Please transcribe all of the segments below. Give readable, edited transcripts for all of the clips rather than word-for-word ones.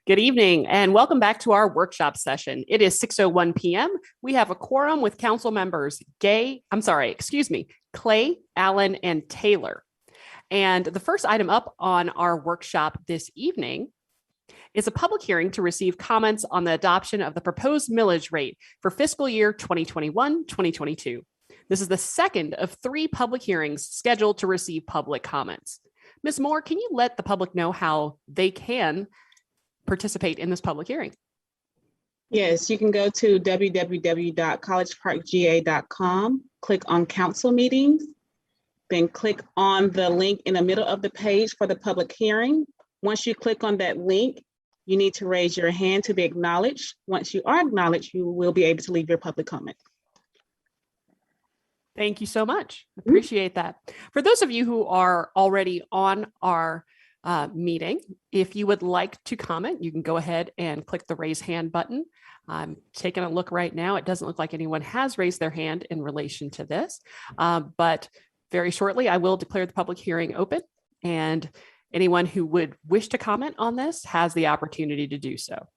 Good evening and welcome back to our workshop session. It is 6:01 p.m. We have a quorum with council members Clay, Allen, and Taylor. And the first item up on our workshop this evening is a public hearing to receive comments on the adoption of the proposed millage rate for fiscal year 2021-2022. This is the second of 3 public hearings scheduled to receive public comments. Ms. Moore, can you let the public know how they can participate in this public hearing? Yes, you can go to www.collegeparkga.com, click on council meetings, then click on the link in the middle of the page for the public hearing. Once you click on that link, you need to raise your hand to be acknowledged. Once you are acknowledged, you will be able to leave your public comment. Thank you so much. Appreciate that. For those of you who are already on our meeting, if you would like to comment, you can go ahead and click the raise hand button. I'm taking a look right now. It doesn't look like anyone has raised their hand in relation to this, but very shortly I will declare the public hearing open, and anyone who would wish to comment on this has the opportunity to do so.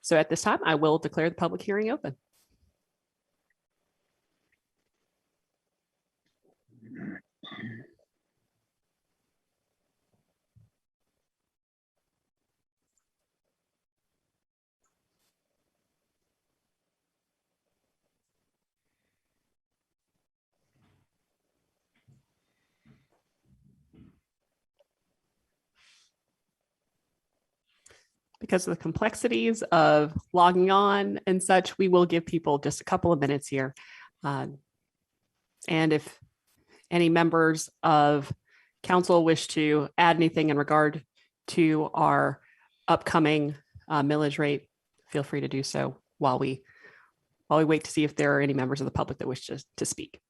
So at this time, I will declare the public hearing open. Because of the complexities of logging on and such, we will give people just a couple of minutes here. And if any members of council wish to add anything in regard to our upcoming millage rate, feel free to do so while we wait to see if there are any members of the public that wish to speak.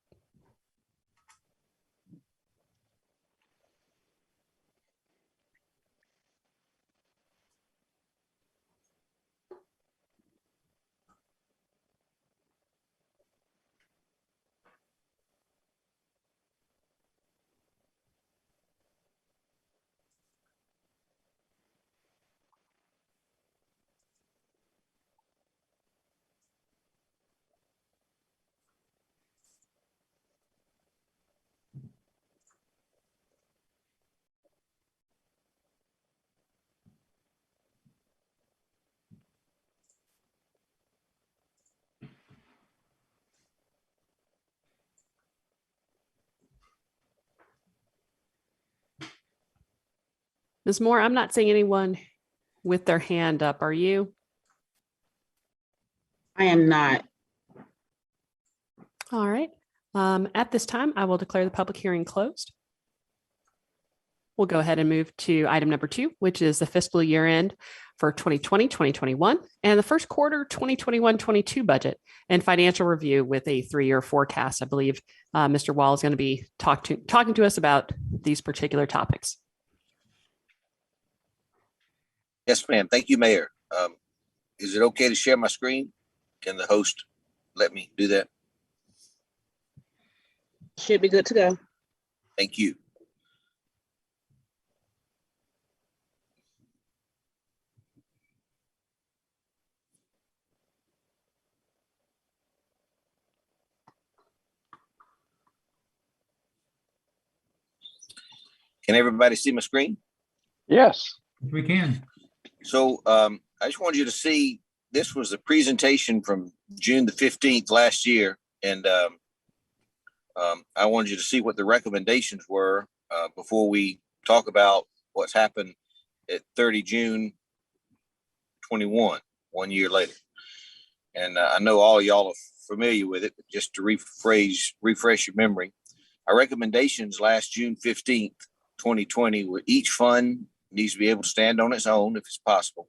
Ms. Moore, I'm not seeing anyone with their hand up. Are you? I am not. All right. At this time, I will declare the public hearing closed. We'll go ahead and move to item number 2, which is the fiscal year end for 2020-2021 and the first quarter 2021-22 budget and financial review with a 3-year forecast. I believe Mr. Wall is going to be talking to us about these particular topics. Yes, ma'am. Thank you, Mayor. Is it okay to share my screen? Can the host let me do that? Should be good to go. Thank you. Can everybody see my screen? Yes. We can. So I just wanted you to see, this was a presentation from June the 15th last year. And I wanted you to see what the recommendations were before we talk about what's happened at 30 June 21, 1 year later. And I know all y'all are familiar with it, but just to refresh your memory, our recommendations last June 15th, 2020 were each fund needs to be able to stand on its own if it's possible.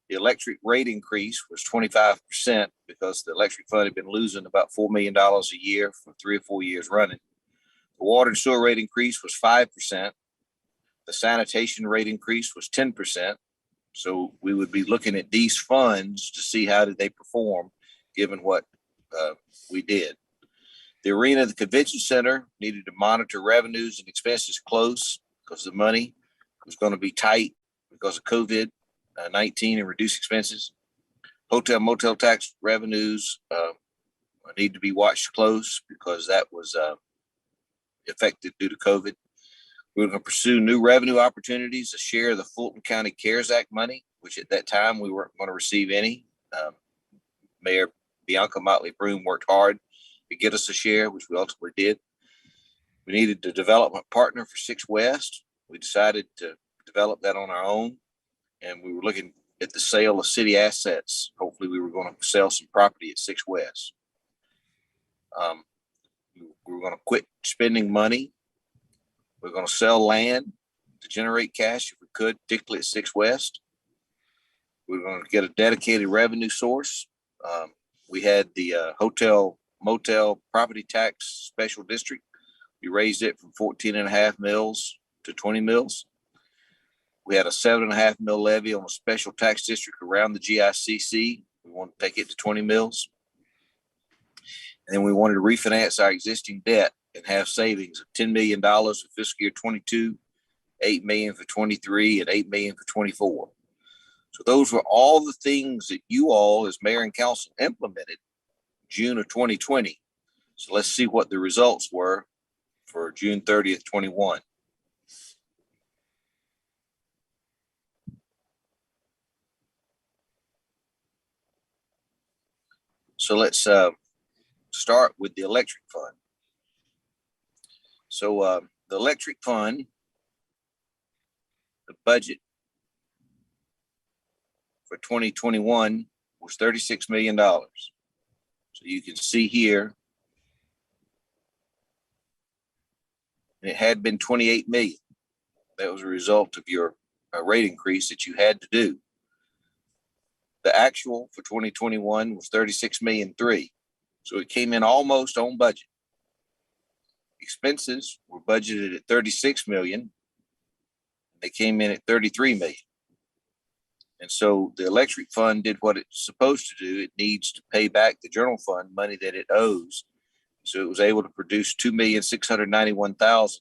The electric rate increase was 25% because the electric fund had been losing about $4 million a year for 3 or 4 years running. The water and sewer rate increase was 5%. The sanitation rate increase was 10%. So we would be looking at these funds to see how did they perform given what we did. The arena, the convention center needed to monitor revenues and expenses close because the money was going to be tight because of COVID-19 and reduced expenses. Hotel motel tax revenues need to be watched close because that was affected due to COVID. We're going to pursue new revenue opportunities to share the Fulton County CARES Act money, which at that time we weren't going to receive any. Mayor Bianca Motley Broom worked hard to get us a share, which we ultimately did. We needed a development partner for 6 West. We decided to develop that on our own, and we were looking at the sale of city assets. Hopefully we were going to sell some property at 6 West. We were going to quit spending money. We're going to sell land to generate cash if we could, particularly at 6 West. We're going to get a dedicated revenue source. We had the hotel motel property tax special district. We raised it from 14.5 mils to 20 mils. We had a 7.5 mil levy on a special tax district around the GICC. We want to take it to 20 mils. And then we wanted to refinance our existing debt and have savings of $10 million for fiscal year 22, $8 million for 23, and $8 million for 24. So those were all the things that you all as mayor and council implemented June of 2020. So let's see what the results were for June 30th, 21. So let's start with the electric fund. So the electric fund, the budget for 2021 was $36 million. So you can see here, it had been 28 million. That was a result of your rate increase that you had to do. The actual for 2021 was 36 million 3. So it came in almost on budget. Expenses were budgeted at 36 million. They came in at 33 million. And so the electric fund did what it's supposed to do. It needs to pay back the general fund money that it owes. So it was able to produce 2,691,000.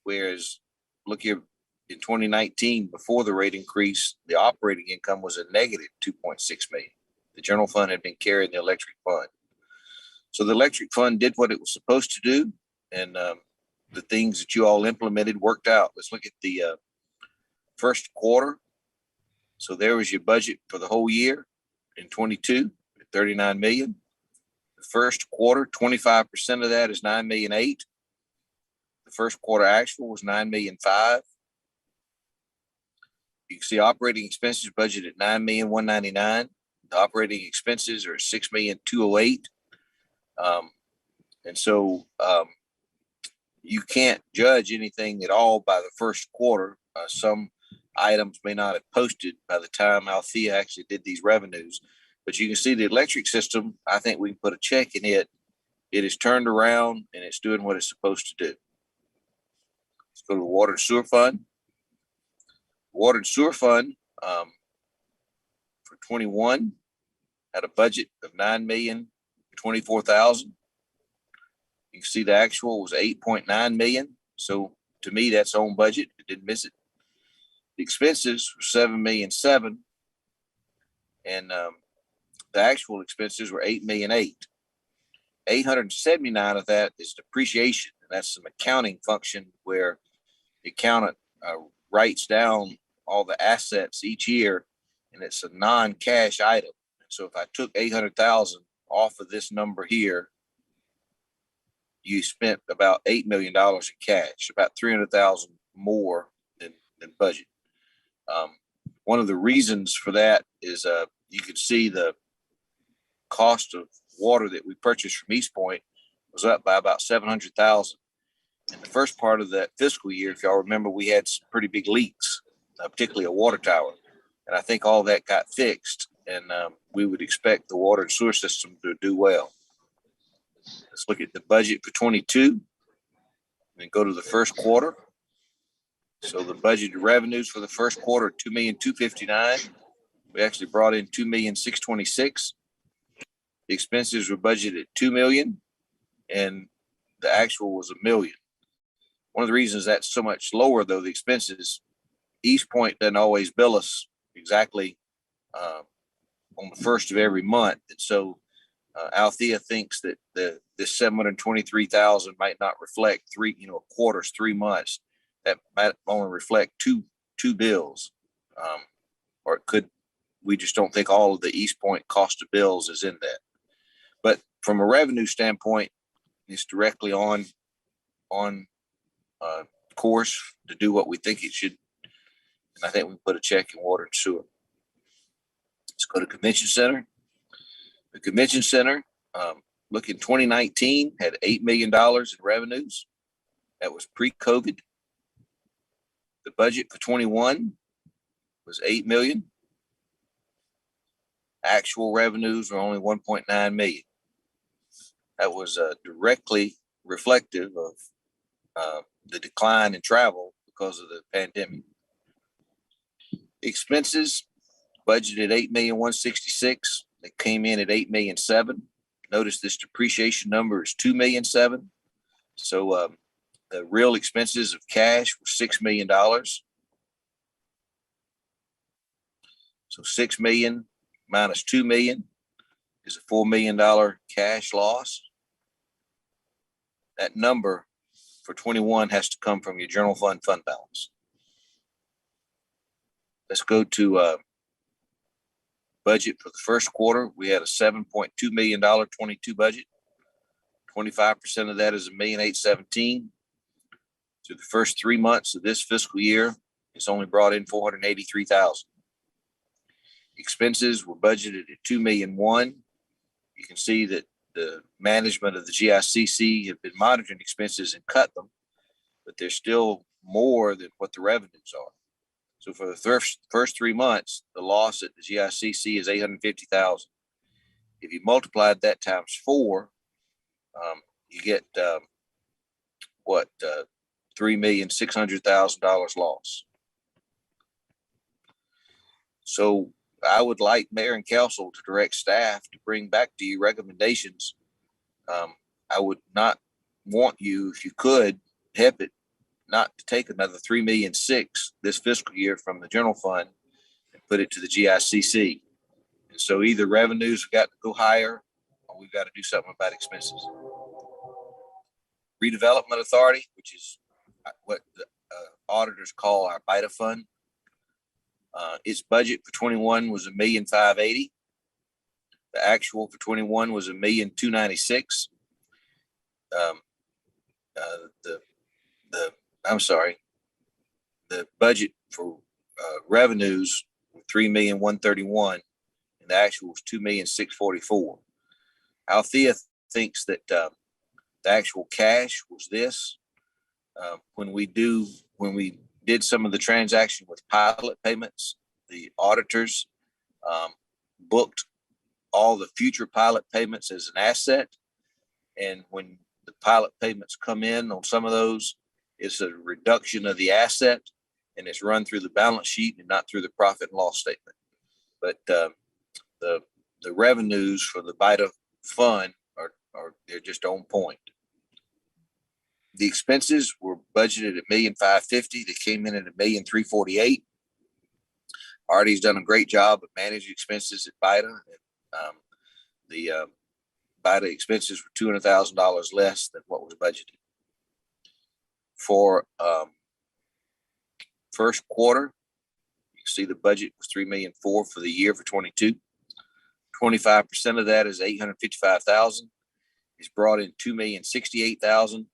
Whereas look here, in 2019, before the rate increase, the operating income was a negative 2.6 million. The general fund had been carrying the electric fund. So the electric fund did what it was supposed to do. And the things that you all implemented worked out. Let's look at the first quarter. So there was your budget for the whole year in 22, 39 million. The first quarter, 25% of that is 9 million 8. The first quarter actual was 9 million 5. You can see operating expenses budgeted at 9 million 199. The operating expenses are 6 million 208. And so you can't judge anything at all by the first quarter. Some items may not have posted by the time Althea actually did these revenues, but you can see the electric system. I think we can put a check in it. It is turned around and it's doing what it's supposed to do. Let's go to the water and sewer fund. Water and sewer fund for 21 had a budget of 9,024,000. You can see the actual was 8.9 million. So to me, that's on budget. It didn't miss it. The expenses were 7,000,007, and the actual expenses were 8,000,008. 879 of that is depreciation, and that's some accounting function where the accountant writes down all the assets each year, and it's a non-cash item. So if I took 800,000 off of this number here, you spent about $8 million in cash, about 300,000 more than budget. One of the reasons for that is you can see the cost of water that we purchased from East Point was up by about 700,000. In the first part of that fiscal year, if y'all remember, we had some pretty big leaks, particularly a water tower. And I think all that got fixed, and we would expect the water and sewer system to do well. Let's look at the budget for 22 and go to the first quarter. So the budgeted revenues for the first quarter, 2,259,000. We actually brought in 2,626,000. The expenses were budgeted at 2 million, and the actual was 1 million. One of the reasons that's so much lower, though, the expenses, East Point doesn't always bill us exactly on the first of every month. And so Althea thinks that this 723,000 might not reflect quarters, 3 months. That might only reflect two bills. Or it could, we just don't think all of the East Point cost of bills is in that. But from a revenue standpoint, it's directly on course to do what we think it should. And I think we put a check in water and sewer. Let's go to Convention Center. The Convention Center, look, in 2019, had $8 million in revenues. That was pre-COVID. The budget for 21 was $8 million. Actual revenues were only 1.9 million. That was directly reflective of the decline in travel because of the pandemic. Expenses budgeted 8,166,000. They came in at 8,000,007. Notice this depreciation number is 2,000,007. So the real expenses of cash were $6 million. So 6 million minus 2 million is a $4 million cash loss. That number for 21 has to come from your general fund balance. Let's go to budget for the first quarter. We had a $7.2 million 22 budget. 25% of that is $1,817,000. Through the first 3 months of this fiscal year, it's only brought in $483,000. Expenses were budgeted at $2,000,001. You can see that the management of the GICC have been monitoring expenses and cut them, but there's still more than what the revenues are. So for the first 3 months, the loss at the GICC is $850,000. If you multiplied that times 4, you get $3,600,000 loss. So I would like mayor and council to direct staff to bring back to you recommendations. I would not want you, if you could, help it, not to take another $3,600,000 this fiscal year from the general fund and put it to the GICC. And so either revenues have got to go higher or we've got to do something about expenses. Redevelopment Authority, which is what the auditors call our BITA fund. Its budget for 21 was $1,580,000. The actual for 21 was $1,296,000. The budget for revenues were $3,131,000, and the actual was $2,644,000. Althea thinks that the actual cash was this. When we did some of the transaction with pilot payments, the auditors booked all the future pilot payments as an asset. And when the pilot payments come in on some of those, it's a reduction of the asset and it's run through the balance sheet and not through the profit and loss statement. But the revenues for the BITA fund are they're just on point. The expenses were budgeted at $1,550,000. They came in at $1,348,000. Artie's done a great job of managing expenses at BITA. The BITA expenses were $200,000 less than what was budgeted. For first quarter, you can see the budget was $3,004,000 for the year for 22. 25% of that is $855,000. It's brought in $2,068,000.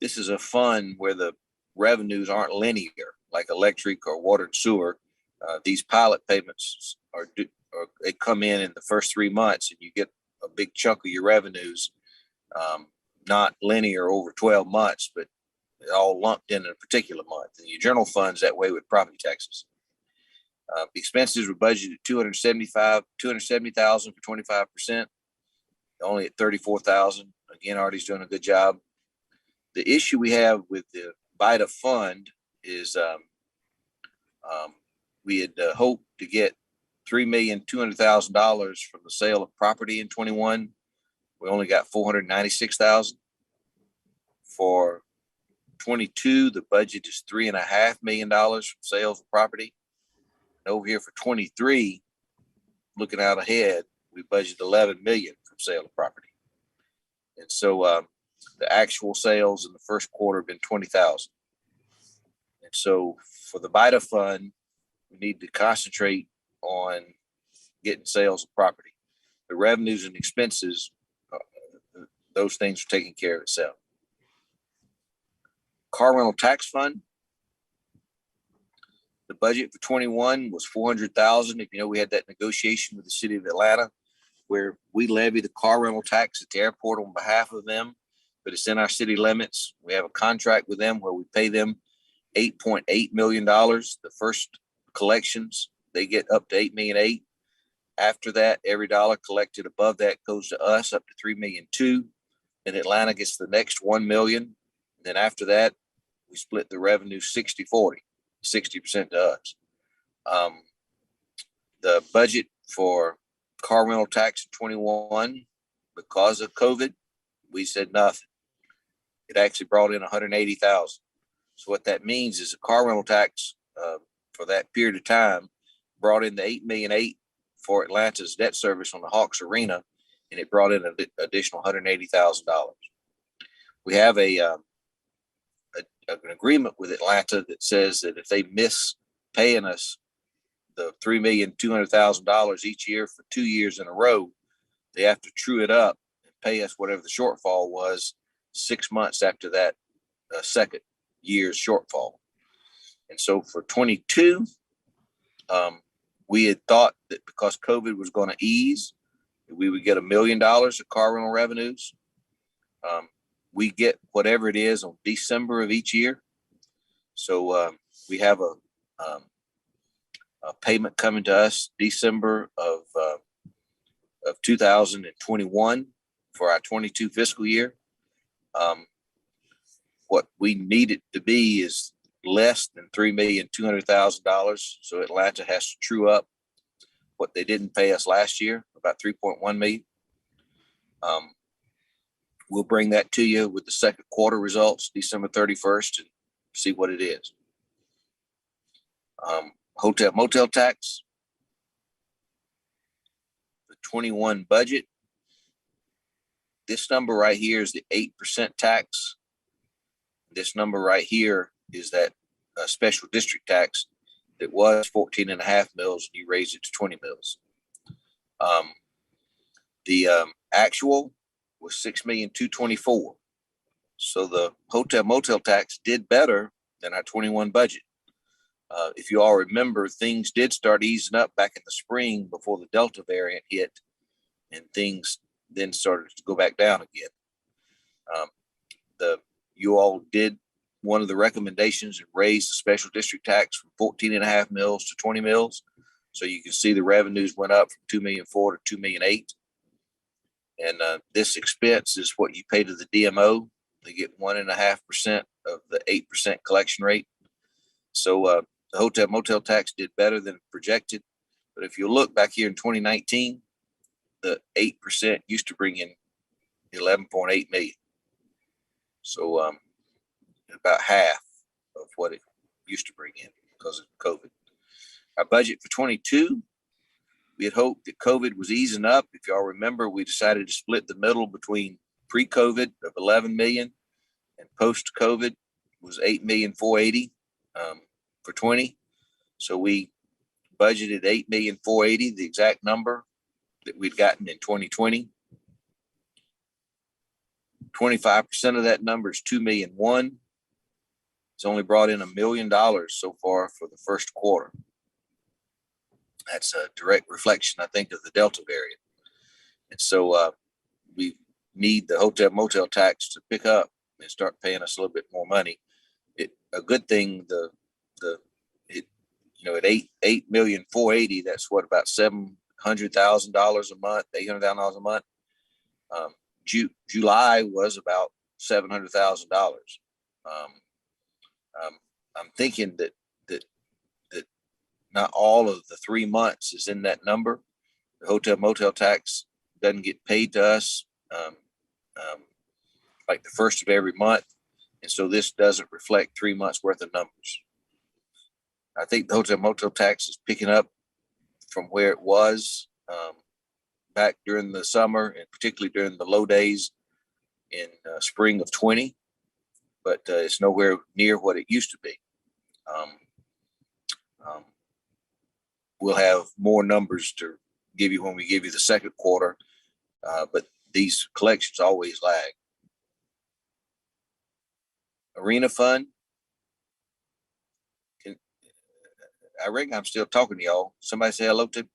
This is a fund where the revenues aren't linear, like electric or water and sewer. These pilot payments they come in the first 3 months, and you get a big chunk of your revenues, not linear over 12 months, but all lumped in a particular month. And your general funds that way with property taxes. Expenses were budgeted at $270,000 for 25%, only at $34,000. Again, Artie's doing a good job. The issue we have with the BITA fund is we had hoped to get $3,200,000 from the sale of property in 21. We only got $496,000. For 22, the budget is $3.5 million from sales of property. And over here for 23, looking out ahead, we budgeted 11 million from sale of property. And so the actual sales in the first quarter have been 20,000. And so for the BIDA fund, we need to concentrate on getting sales of property. The revenues and expenses, those things are taking care of itself. Car rental tax fund. The budget for 21 was 400,000. If you know, we had that negotiation with the city of Atlanta where we levy the car rental tax at the airport on behalf of them, but it's in our city limits. We have a contract with them where we pay them $8.8 million. The first collections, they get up to $8.8 million. After that, every dollar collected above that goes to us up to $3.2 million. Then Atlanta gets the next $1 million. And then after that, we split the revenue 60-40, 60% to us. The budget for car rental tax in 21, because of COVID, we said nothing. It actually brought in 180,000. So what that means is the car rental tax for that period of time brought in the $8.8 million for Atlanta's debt service on the Hawks Arena, and it brought in an additional $180,000. We have an agreement with Atlanta that says that if they miss paying us the $3,200,000 each year for 2 years in a row, they have to true it up and pay us whatever the shortfall was 6 months after that second year's shortfall. And so for 22, we had thought that because COVID was going to ease, we would get $1 million of car rental revenues. We get whatever it is on December of each year. So we have a payment coming to us December of 2021 for our 22 fiscal year. What we need it to be is less than $3,200,000. So Atlanta has to true up what they didn't pay us last year, about $3.1 million. We'll bring that to you with the second quarter results, December 31st, and see what it is. Hotel motel tax, the 21 budget. This number right here is the 8% tax. This number right here is that special district tax that was 14.5 mils, and you raised it to 20 mils. The actual was 6,224,000. So the hotel motel tax did better than our 21 budget. If you all remember, things did start easing up back in the spring before the Delta variant hit, and things then started to go back down again. You all did one of the recommendations and raised the special district tax from 14.5 mils to 20 mils. So you can see the revenues went up from 2,000,004 to 2,000,008. And this expense is what you pay to the DMO. They get 1.5% of the 8% collection rate. So the hotel motel tax did better than projected. But if you look back here in 2019, the 8% used to bring in 11.8 million. So about half of what it used to bring in because of COVID. Our budget for 22, we had hoped that COVID was easing up. If y'all remember, we decided to split the middle between pre-COVID of 11 million and post-COVID was 8,480,000 for 20. So we budgeted 8,480,000, the exact number that we'd gotten in 2020. 25% of that number is 2,000,001. It's only brought in $1 million so far for the first quarter. That's a direct reflection, I think, of the Delta variant. And so we need the hotel motel tax to pick up and start paying us a little bit more money. A good thing, at 8,480,000, that's what, about $700,000 a month, $800,000 a month. July was about $700,000. I'm thinking that not all of the 3 months is in that number. The hotel motel tax doesn't get paid to us like the first of every month. And so this doesn't reflect 3 months worth of numbers. I think the hotel motel tax is picking up from where it was back during the summer, and particularly during the low days in spring of 20, but it's nowhere near what it used to be. We'll have more numbers to give you when we give you the second quarter, but these collections always lag. Arena fund. I reckon I'm still talking to y'all. Somebody say hello to me.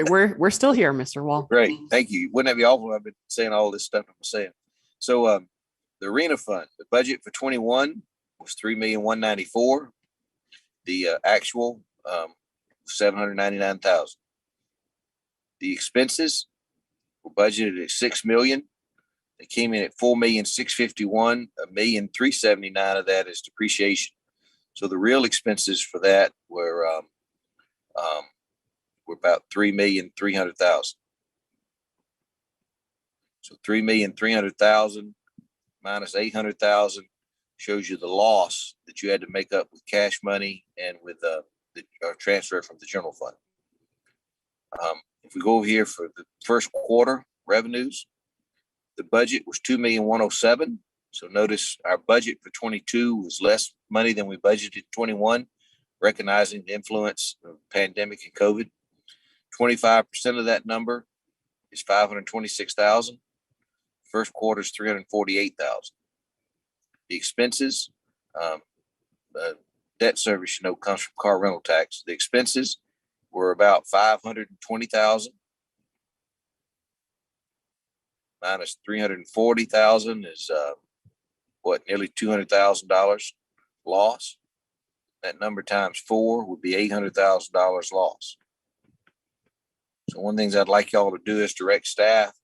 We're still here, Mr. Wall. Great, thank you. Wouldn't that be awful? I've been saying all this stuff I'm saying. So the arena fund, the budget for 21 was $3,194,000. The actual 799,000. The expenses were budgeted at $6 million. They came in at $4,651,000. $1,379,000 of that is depreciation. So the real expenses for that were about $3,300,000. So $3,300,000 minus $800,000 shows you the loss that you had to make up with cash money and with the transfer from the general fund. If we go over here for the first quarter revenues, the budget was $2,107,000. So notice our budget for 22 was less money than we budgeted 21, recognizing the influence of the pandemic and COVID. 25% of that number is $526,000. First quarter is $348,000. The expenses, debt service, comes from car rental tax. The expenses were about $520,000 minus $340,000 is nearly $200,000 loss. That number times 4 would be $800,000 loss. So one of the things I'd like y'all to do is direct staff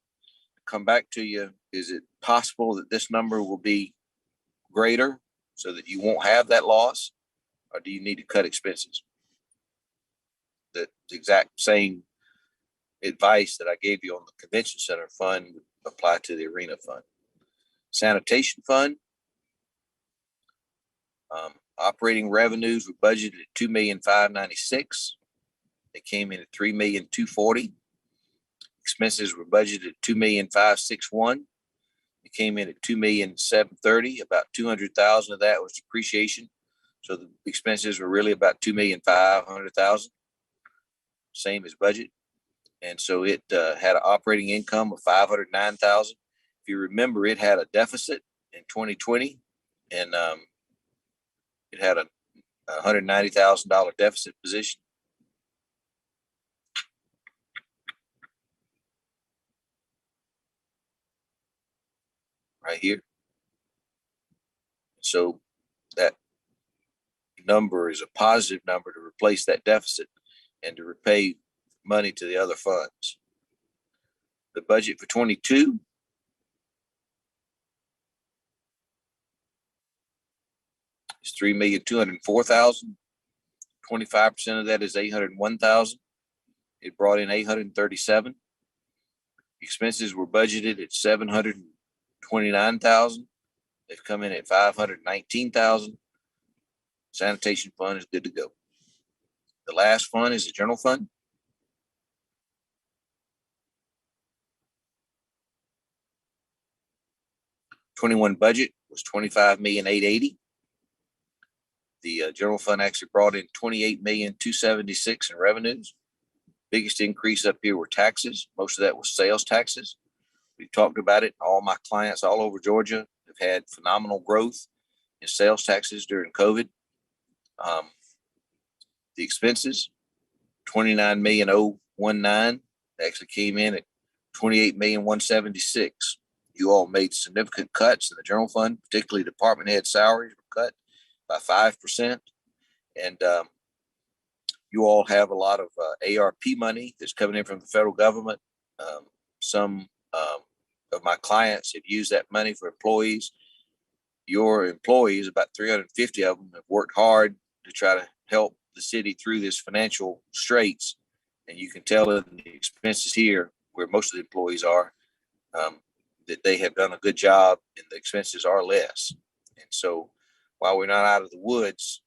come back to you. Is it possible that this number will be greater so that you won't have that loss, or do you need to cut expenses? The exact same advice that I gave you on the convention center fund would apply to the arena fund. Sanitation fund, operating revenues were budgeted at $2,596,000. They came in at $3,240,000. Expenses were budgeted at $2,561,000. It came in at $2,730,000. About $200,000 of that was depreciation. So the expenses were really about $2,500,000, same as budget. And so it had an operating income of $509,000. If you remember, it had a deficit in 2020, and it had a $190,000 deficit position. Right here. So that number is a positive number to replace that deficit and to repay money to the other funds. The budget for 22 is $3,204,000. 25% of that is $801,000. It brought in $837,000. Expenses were budgeted at $729,000. They've come in at $519,000. Sanitation fund is good to go. The last fund is the general fund. '21 budget was $25,880,000. The general fund actually brought in $28,276,000 in revenues. Biggest increase up here were taxes. Most of that was sales taxes. We've talked about it. All my clients all over Georgia have had phenomenal growth in sales taxes during COVID. The expenses, $29,019,000, actually came in at $28,176,000. You all made significant cuts in the general fund, particularly department head salaries were cut by 5%. And you all have a lot of ARP money that's coming in from the federal government. Some of my clients have used that money for employees. Your employees, about 350 of them, have worked hard to try to help the city through this financial straits. And you can tell in the expenses here, where most of the employees are, that they have done a good job and the expenses are less. And so while we're not out of the woods,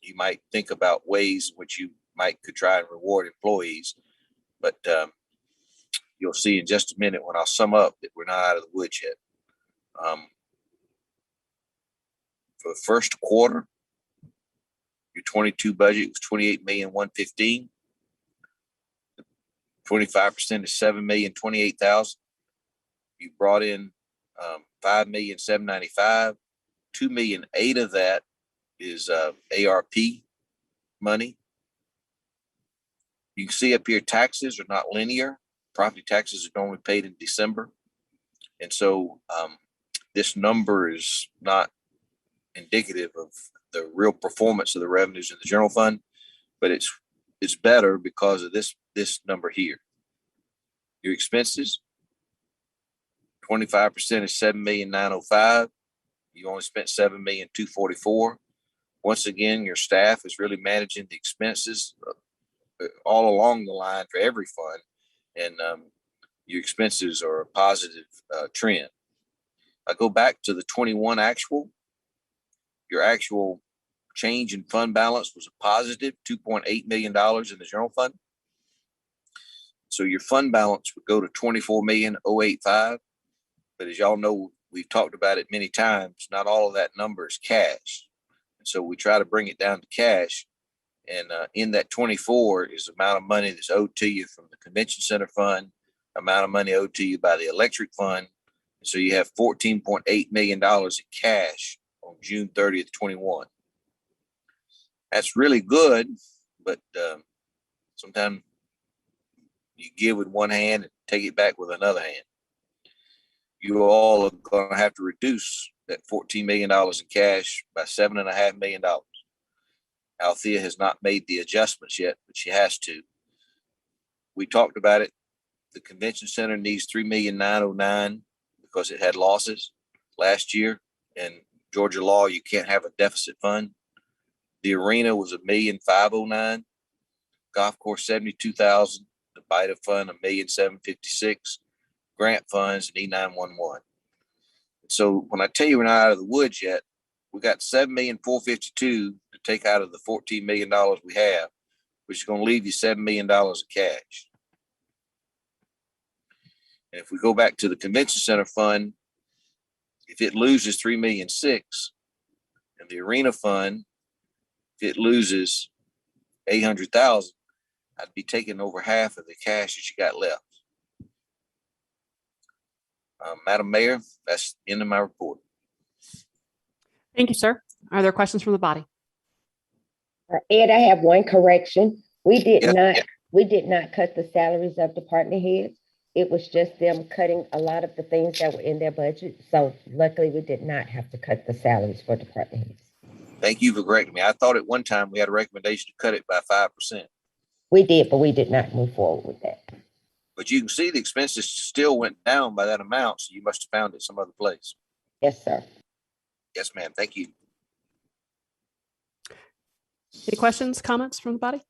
you might think about ways in which you could try and reward employees. But you'll see in just a minute when I'll sum up that we're not out of the woods yet. For the first quarter, your 22 budget was 28,115,000. 25% is 7,028,000. You brought in 5,795,000. 2,008,000 of that is ARP money. You can see up here, taxes are not linear. Property taxes are normally paid in December. And so this number is not indicative of the real performance of the revenues in the general fund, but it's better because of this number here. Your expenses, 25% is 7,905,000. You only spent 7,244,000. Once again, your staff is really managing the expenses all along the line for every fund, and your expenses are a positive trend. I go back to the 21 actual. Your actual change in fund balance was a positive $2.8 million in the general fund. So your fund balance would go to 24,085,000. But as y'all know, we've talked about it many times, not all of that number is cash. And so we try to bring it down to cash. And in that 24 is the amount of money that's owed to you from the convention center fund, amount of money owed to you by the electric fund. And so you have $14.8 million in cash on June 30th, 21. That's really good, but sometimes you give with one hand and take it back with another hand. You all are going to have to reduce that $14 million in cash by $7.5 million. Althea has not made the adjustments yet, but she has to. We talked about it. The convention center needs $3,909,000 because it had losses last year. And Georgia law, you can't have a deficit fund. The arena was $1,509,000. Golf course, $72,000. The BITA fund, $1,756,000. Grant funds and E911. So when I tell you we're not out of the woods yet, we got $7,452,000 to take out of the $14 million we have, which is going to leave you $7 million of cash. And if we go back to the convention center fund, if it loses $3,600,000, and the arena fund, if it loses $800,000, I'd be taking over half of the cash that you got left. Madam Mayor, that's the end of my report. Thank you, sir. Are there questions from the body? Ed, I have one correction. We did Yeah. not cut the salaries of department heads. It was just them cutting a lot of the things that were in their budget. So luckily we did not have to cut the salaries for department heads. Thank you for correcting me. I thought at one time we had a recommendation to cut it by 5%. We did, but we did not move forward with that. But you can see the expenses still went down by that amount, so you must have found it some other place. Yes, sir. Yes, ma'am. Thank you. Any questions, comments from the body?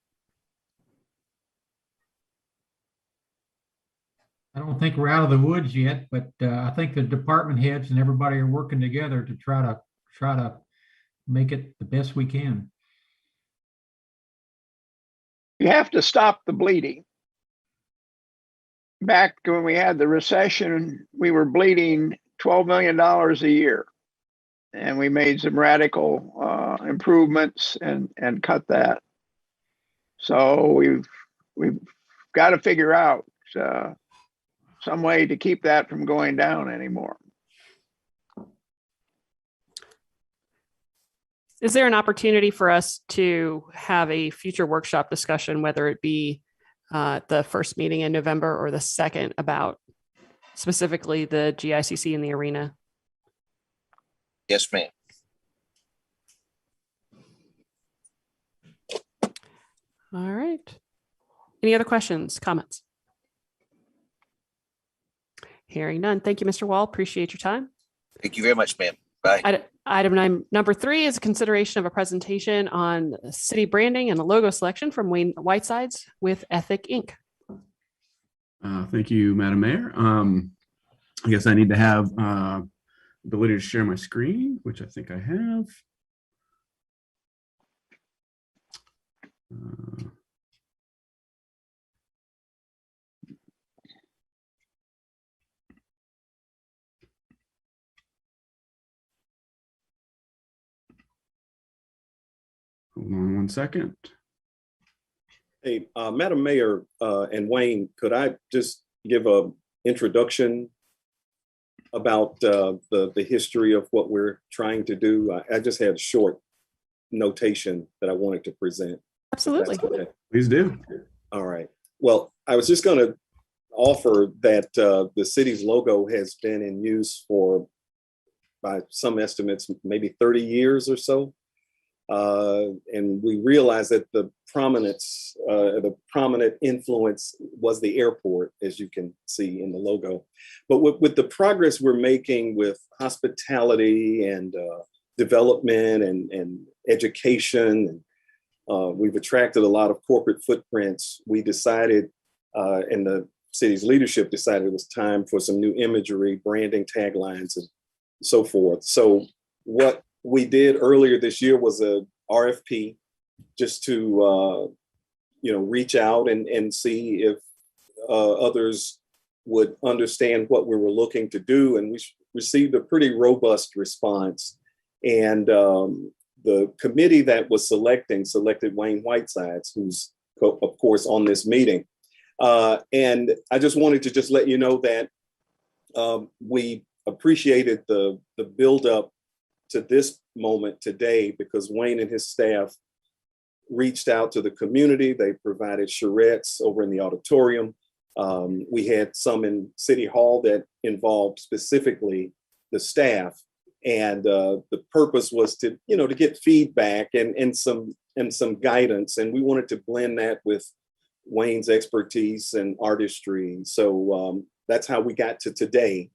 I don't think we're out of the woods yet, but I think the department heads and everybody are working together to try to make it the best we can. You have to stop the bleeding. Back when we had the recession, we were bleeding $12 million a year. And we made some radical improvements and cut that. So we've got to figure out some way to keep that from going down anymore. Is there an opportunity for us to have a future workshop discussion, whether it be the first meeting in November or the second, about specifically the GICC and the arena? Yes, ma'am. All right. Any other questions, comments? Hearing none. Thank you, Mr. Wall. Appreciate your time. Thank you very much, ma'am. Bye. Item number 3 is a consideration of a presentation on city branding and the logo selection from Wayne Whitesides with Ethic Inc. Thank you, Madam Mayor. I guess I need to have ability to share my screen, which I think I have. Hold on one second. Hey, Madam Mayor and Wayne, could I just give a introduction about the history of what we're trying to do? I just had a short notation that I wanted to present. Absolutely. Okay. Please do. All right. Well, I was just going to offer that the city's logo has been in use for, by some estimates, maybe 30 years or so. And we realized that the prominent influence was the airport, as you can see in the logo. But with the progress we're making with hospitality and development and education, and we've attracted a lot of corporate footprints. We decided, and the city's leadership decided it was time for some new imagery, branding, taglines, and so forth. So what we did earlier this year was a RFP just to reach out and see if others would understand what we were looking to do. And we received a pretty robust response. And the committee that was selected Wayne Whitesides, who's of course on this meeting. And I just wanted to just let you know that we appreciated the buildup to this moment today, because Wayne and his staff reached out to the community. They provided charrettes over in the auditorium. We had some in City Hall that involved specifically the staff. And the purpose was to get feedback and some guidance. And we wanted to blend that with Wayne's expertise and artistry. So that's how we got to today.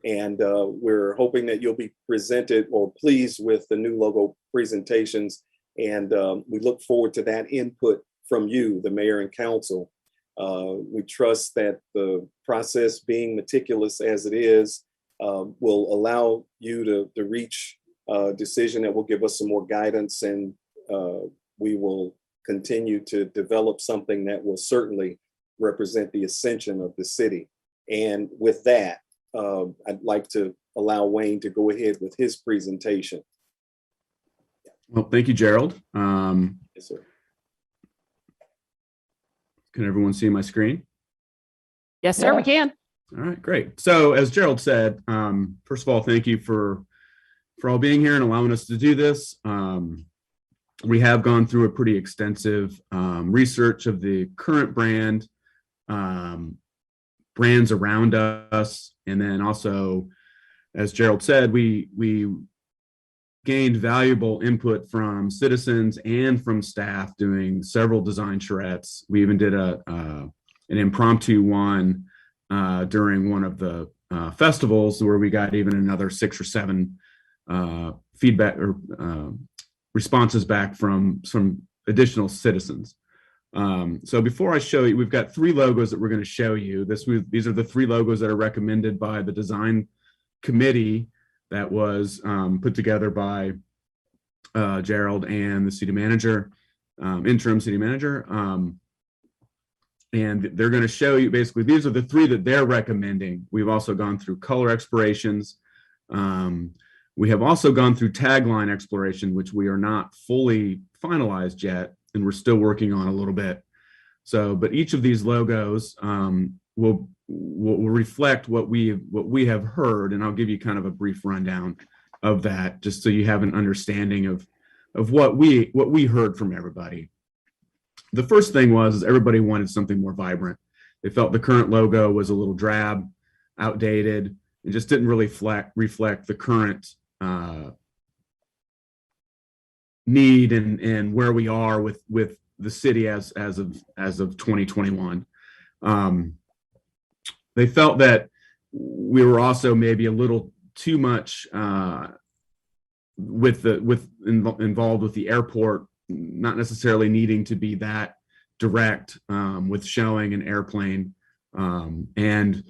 And we're hoping that you'll be presented or pleased with the new logo presentations. And we look forward to that input from you, the mayor and council. We trust that the process, being meticulous as it is, will allow you to reach a decision that will give us some more guidance, and we will continue to develop something that will certainly represent the ascension of the city. And with that, I'd like to allow Wayne to go ahead with his presentation. Well, thank you, Gerald. Yes, sir. Can everyone see my screen? Yes, sir, we can. All right, great. So as Gerald said, first of all, thank you for all being here and allowing us to do this. We have gone through a pretty extensive research of the current brands around us. And then also, as Gerald said, we gained valuable input from citizens and from staff doing several design charrettes. We even did an impromptu one during one of the festivals, where we got even another 6 or 7 feedback or responses back from some additional citizens. So before I show you, we've got 3 logos that we're going to show you. These are the 3 logos that are recommended by the design committee that was put together by Gerald and the city manager, interim city manager. And they're going to show you, basically, these are the 3 that they're recommending. We've also gone through color explorations. We have also gone through tagline exploration, which we are not fully finalized yet, and we're still working on a little bit. So, but each of these logos will reflect what we have heard, and I'll give you kind of a brief rundown of that, just so you have an understanding of what we heard from everybody. The first thing was everybody wanted something more vibrant. They felt the current logo was a little drab, outdated, and just didn't really reflect the current need and where we are with the city as of 2021. They felt that we were also maybe a little too much involved with the airport, not necessarily needing to be that direct with showing an airplane. And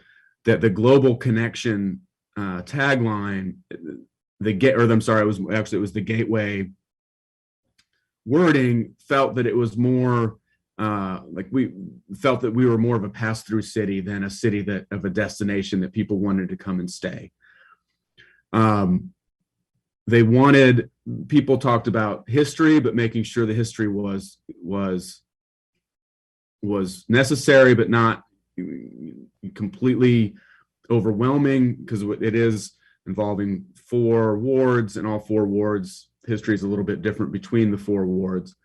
that the global connection tagline, it was the gateway wording, felt that it was more like we felt that we were more of a pass-through city than a city that of a destination that people wanted to come and stay. People talked about history, but making sure the history was necessary, but not completely overwhelming, because it is involving 4 wards, and all 4 wards, history is a little bit different between the 4 wards.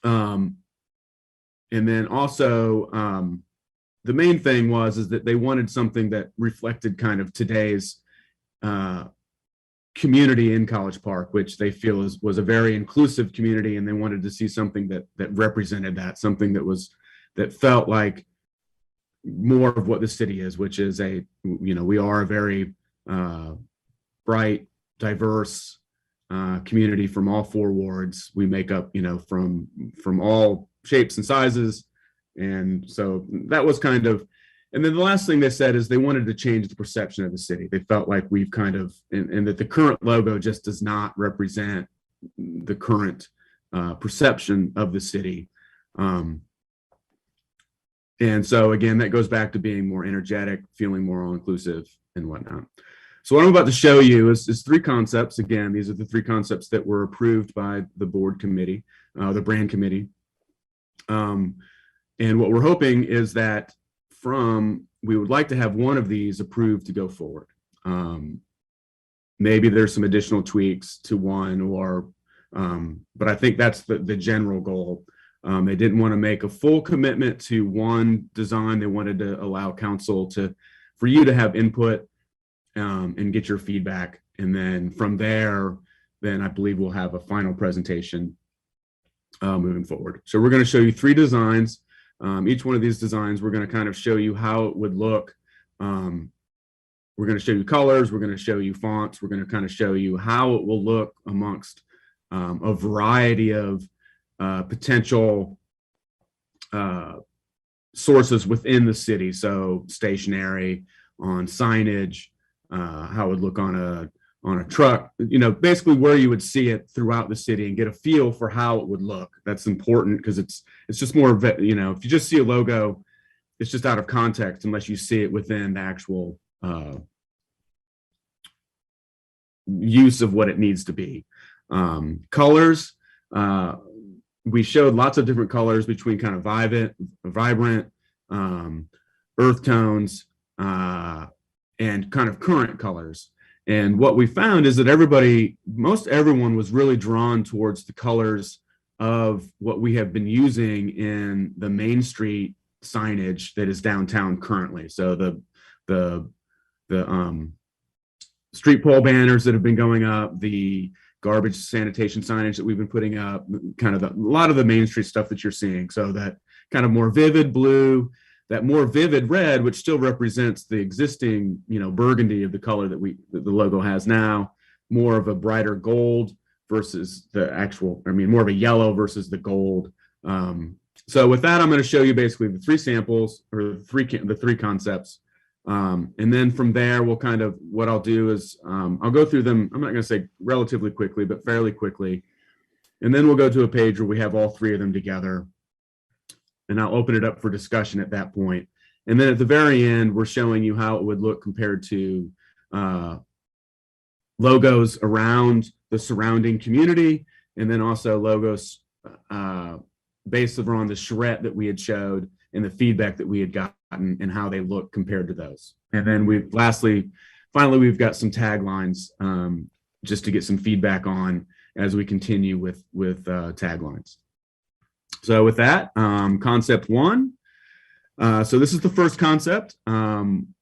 And then also, the main thing is that they wanted something that reflected kind of today's community in College Park, which they feel was a very inclusive community, and they wanted to see something that represented that, something that felt like more of what the city is, which is we are a very bright, diverse community from all 4 wards. We make up, from all shapes and sizes. And so that was kind of, and then the last thing they said is they wanted to change the perception of the city. They felt like we've kind of, and that the current logo just does not represent the current perception of the city. And so again, that goes back to being more energetic, feeling more all-inclusive and whatnot. So what I'm about to show you is 3 concepts. Again, these are the 3 concepts that were approved by the board committee, the brand committee. And what we're hoping is that we would like to have one of these approved to go forward. Maybe there's some additional tweaks to one, but I think that's the general goal. They didn't want to make a full commitment to one design. They wanted to allow council for you to have input and get your feedback. And then from there, I believe we'll have a final presentation moving forward. So we're going to show you 3 designs. Each one of these designs, we're going to kind of show you how it would look. We're going to show you colors. We're going to show you fonts. We're going to kind of show you how it will look amongst a variety of potential sources within the city. So stationery, on signage, how it would look on a truck, basically where you would see it throughout the city and get a feel for how it would look. That's important because it's just more of if you just see a logo, it's just out of context unless you see it within the actual use of what it needs to be. Colors, we showed lots of different colors between kind of vibrant, earth tones, and kind of current colors. And what we found is that everyone was really drawn towards the colors of what we have been using in the Main Street signage that is downtown currently. So the street pole banners that have been going up, the garbage sanitation signage that we've been putting up, kind of a lot of the Main Street stuff that you're seeing. So that kind of more vivid blue, that more vivid red, which still represents the existing, burgundy of the color that the logo has now, more of a brighter gold versus the actual, more of a yellow versus the gold. So with that, I'm going to show you basically the 3 samples or the 3 concepts. And then from there, what I'll do is I'll go through them. I'm not going to say relatively quickly, but fairly quickly. And then we'll go to a page where we have all 3 of them together. And I'll open it up for discussion at that point. And then at the very end, we're showing you how it would look compared to logos around the surrounding community, and then also logos based on the charrette that we had showed and the feedback that we had gotten and how they look compared to those. And then finally, we've got some taglines just to get some feedback on as we continue with taglines. So with that, concept 1. So this is the first concept.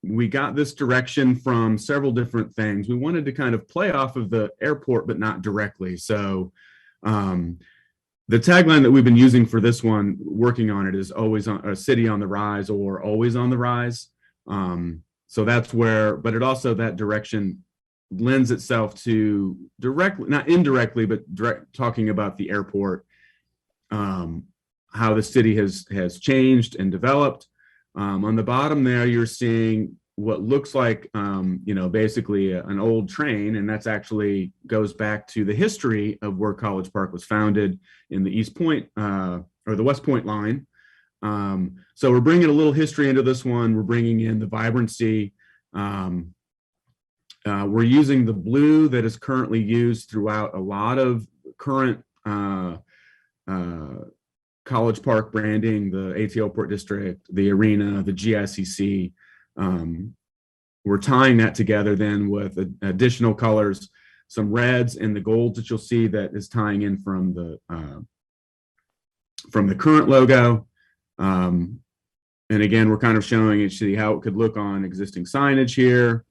We got this direction from several different things. We wanted to kind of play off of the airport, but not directly. So the tagline that we've been using for this one, working on it, is always on a city on the rise or always on the rise. So that's where, but it also, that direction lends itself to directly, not indirectly, but talking about the airport, how the city has changed and developed, On the bottom there, you're seeing what looks like, basically an old train, and that's actually goes back to the history of where College Park was founded in the East Point or the West Point line. So we're bringing a little history into this one. We're bringing in the vibrancy. We're using the blue that is currently used throughout a lot of current College Park branding, the ATL Port District, the arena, the GICC. We're tying that together then with additional colors, some reds and the golds that you'll see that is tying in from the current logo. And again, we're kind of showing you see how it could look on existing signage here.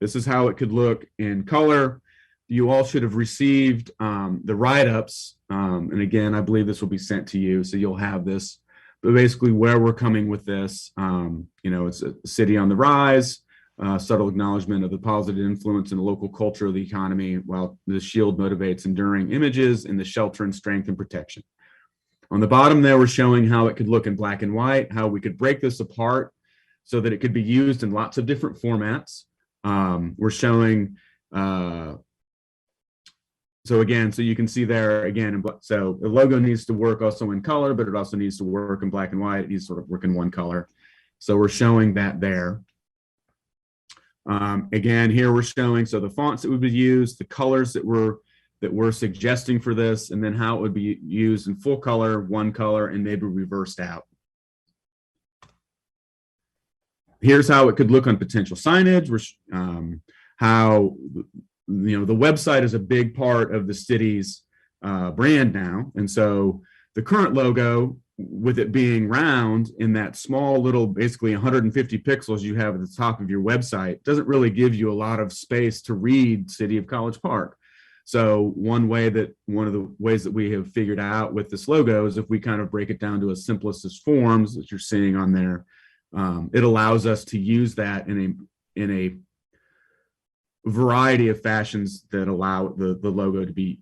This is how it could look in color. You all should have received the write-ups. And again, I believe this will be sent to you, so you'll have this. But basically where we're coming with this, it's a city on the rise, subtle acknowledgement of the positive influence in the local culture of the economy, while the shield motivates enduring images in the shelter and strength and protection. On the bottom there, we're showing how it could look in black and white, how we could break this apart so that it could be used in lots of different formats. We're showing, so you can see there again, so the logo needs to work also in color, but it also needs to work in black and white. It needs to sort of work in one color. So we're showing that there. Again, here we're showing, so the fonts that would be used, the colors that we're suggesting for this, and then how it would be used in full color, one color, and maybe reversed out. Here's how it could look on potential signage. How the website is a big part of the city's brand now, and so the current logo, with it being round in that small little, basically 150 pixels you have at the top of your website, doesn't really give you a lot of space to read City of College Park. So one of the ways that we have figured out with this logo is if we kind of break it down to its simplest forms that you're seeing on there, it allows us to use that in a variety of fashions that allow the logo to be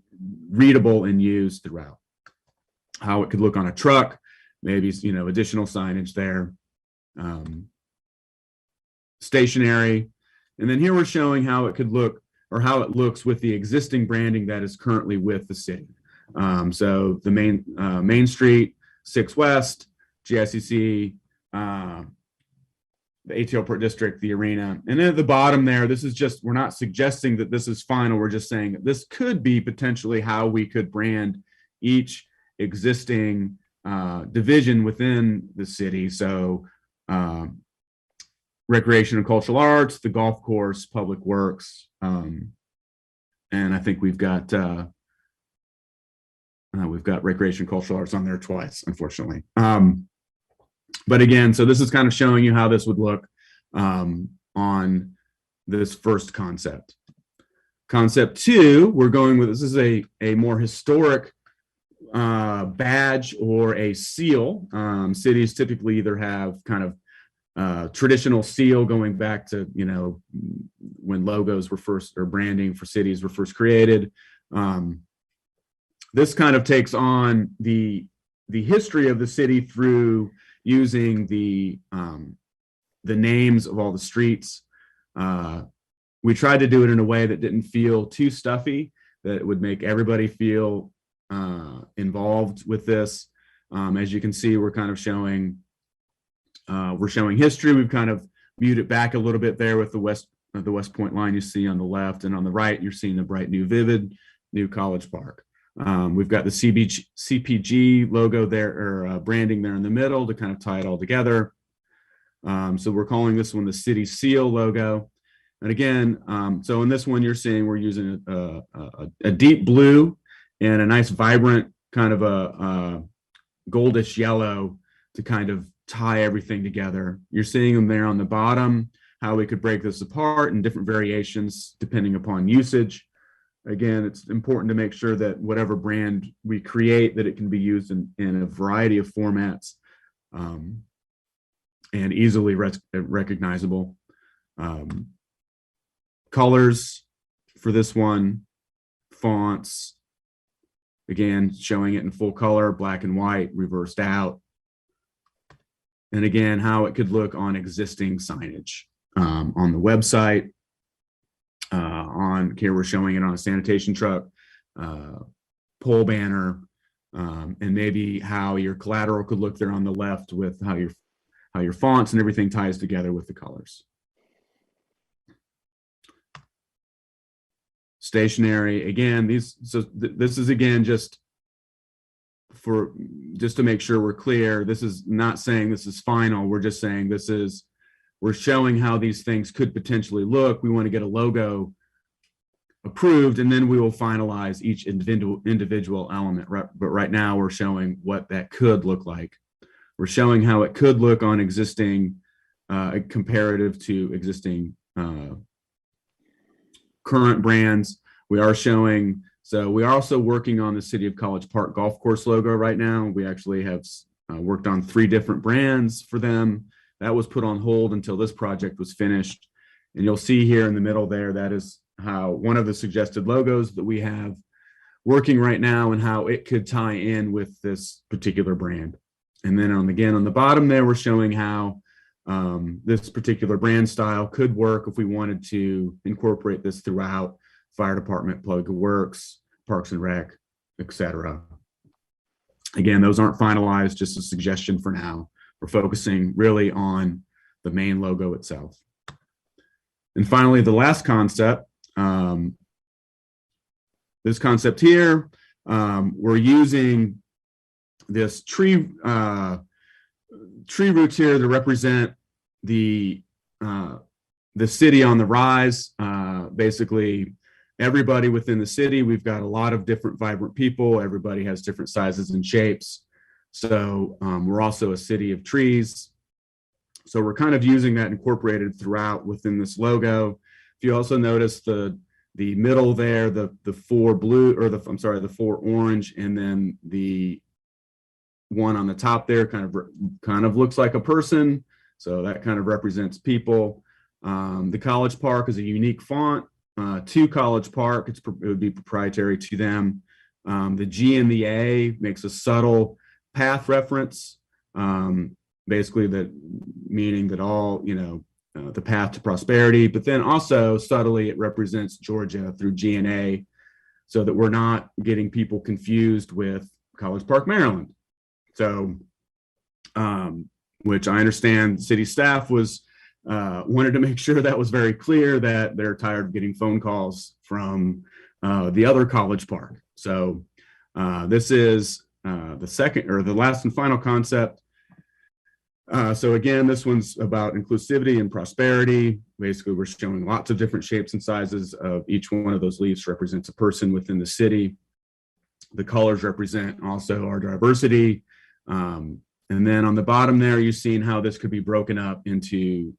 readable and used throughout. How it could look on a truck, maybe additional signage there, stationary, and then here we're showing how it could look, or how it looks with the existing branding that is currently with the city. So the Main Street, 6 West, GICC, the ATL Port District, the arena, and then at the bottom there, this is just, we're not suggesting that this is final. We're just saying that this could be potentially how we could brand each existing division within the city. So recreation and cultural arts, the golf course, public works, and I think we've got recreation and cultural arts on there twice, unfortunately. But again, so this is kind of showing you how this would look on this first concept. Concept 2, we're going with, this is a more historic badge or a seal. Cities typically either have kind of traditional seal going back to, when logos were first, or branding for cities were first created. This kind of takes on the history of the city through using the names of all the streets. We tried to do it in a way that didn't feel too stuffy, that would make everybody feel involved with this. As you can see, we're kind of showing, we're showing history. We've kind of viewed it back a little bit there with the West Point line you see on the left, and on the right, you're seeing the bright new vivid new College Park. We've got the CPG logo there, or branding there in the middle to kind of tie it all together. So we're calling this one the City Seal logo. And again, so in this one, you're seeing we're using a deep blue and a nice vibrant kind of a goldish yellow to kind of tie everything together. You're seeing them there on the bottom, how we could break this apart in different variations depending upon usage. Again, it's important to make sure that whatever brand we create, that it can be used in a variety of formats and easily recognizable. Colors for this one, fonts, again, showing it in full color, black and white, reversed out. and again, how it could look on existing signage on the website. Here we're showing it on a sanitation truck, pole banner, and maybe how your collateral could look there on the left with how your fonts and everything ties together with the colors. Stationery, again, this is again just to make sure we're clear. This is not saying this is final. We're just saying we're showing how these things could potentially look. We want to get a logo approved, and then we will finalize each individual element. But right now we're showing what that could look like. We're showing how it could look on existing, comparative to existing current brands. We are showing, so we are also working on the City of College Park golf course logo right now. We actually have worked on 3 different brands for them. That was put on hold until this project was finished. And you'll see here in the middle there, that is how one of the suggested logos that we have working right now and how it could tie in with this particular brand. And then again, on the bottom there, we're showing how this particular brand style could work if we wanted to incorporate this throughout fire department, public works, parks and rec, etc. Again, those aren't finalized, just a suggestion for now. We're focusing really on the main logo itself. And finally, the last concept, this concept here, we're using this tree roots here to represent the city on the rise. Basically, everybody within the city, we've got a lot of different vibrant people. Everybody has different sizes and shapes. So we're also a city of trees. So we're kind of using that incorporated throughout within this logo. If you also notice the middle there, the 4 blue, or the 4 orange, and then the one on the top there kind of looks like a person. So that kind of represents people. The College Park is a unique font to College Park. It would be proprietary to them. The G and the A makes a subtle path reference, basically that meaning that all, the path to prosperity, but then also subtly it represents Georgia through G and A, so that we're not getting people confused with College Park, Maryland. So, which I understand city staff wanted to make sure that was very clear, that they're tired of getting phone calls from the other College Park. So this is the second, or the last and final concept. So again, this one's about inclusivity and prosperity. Basically, we're showing lots of different shapes and sizes of each one of those leaves represents a person within the city. The colors represent also our diversity. And then on the bottom there, you've seen how this could be broken up into,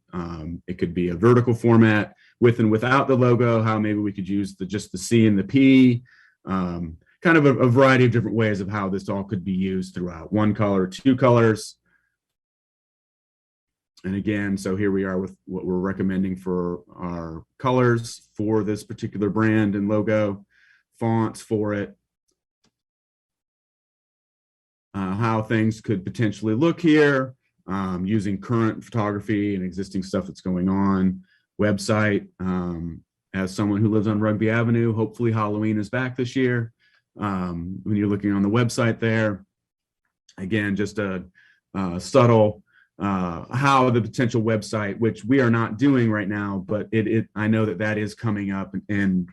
it could be a vertical format with and without the logo, how maybe we could use just the C and the P, kind of a variety of different ways of how this all could be used throughout. 1 color, 2 colors. And again, so here we are with what we're recommending for our colors for this particular brand and logo, fonts for it, how things could potentially look here, using current photography and existing stuff that's going on, website. As someone who lives on Rugby Avenue, hopefully Halloween is back this year. When you're looking on the website there, again, just a subtle how the potential website, which we are not doing right now, but I know that is coming up, and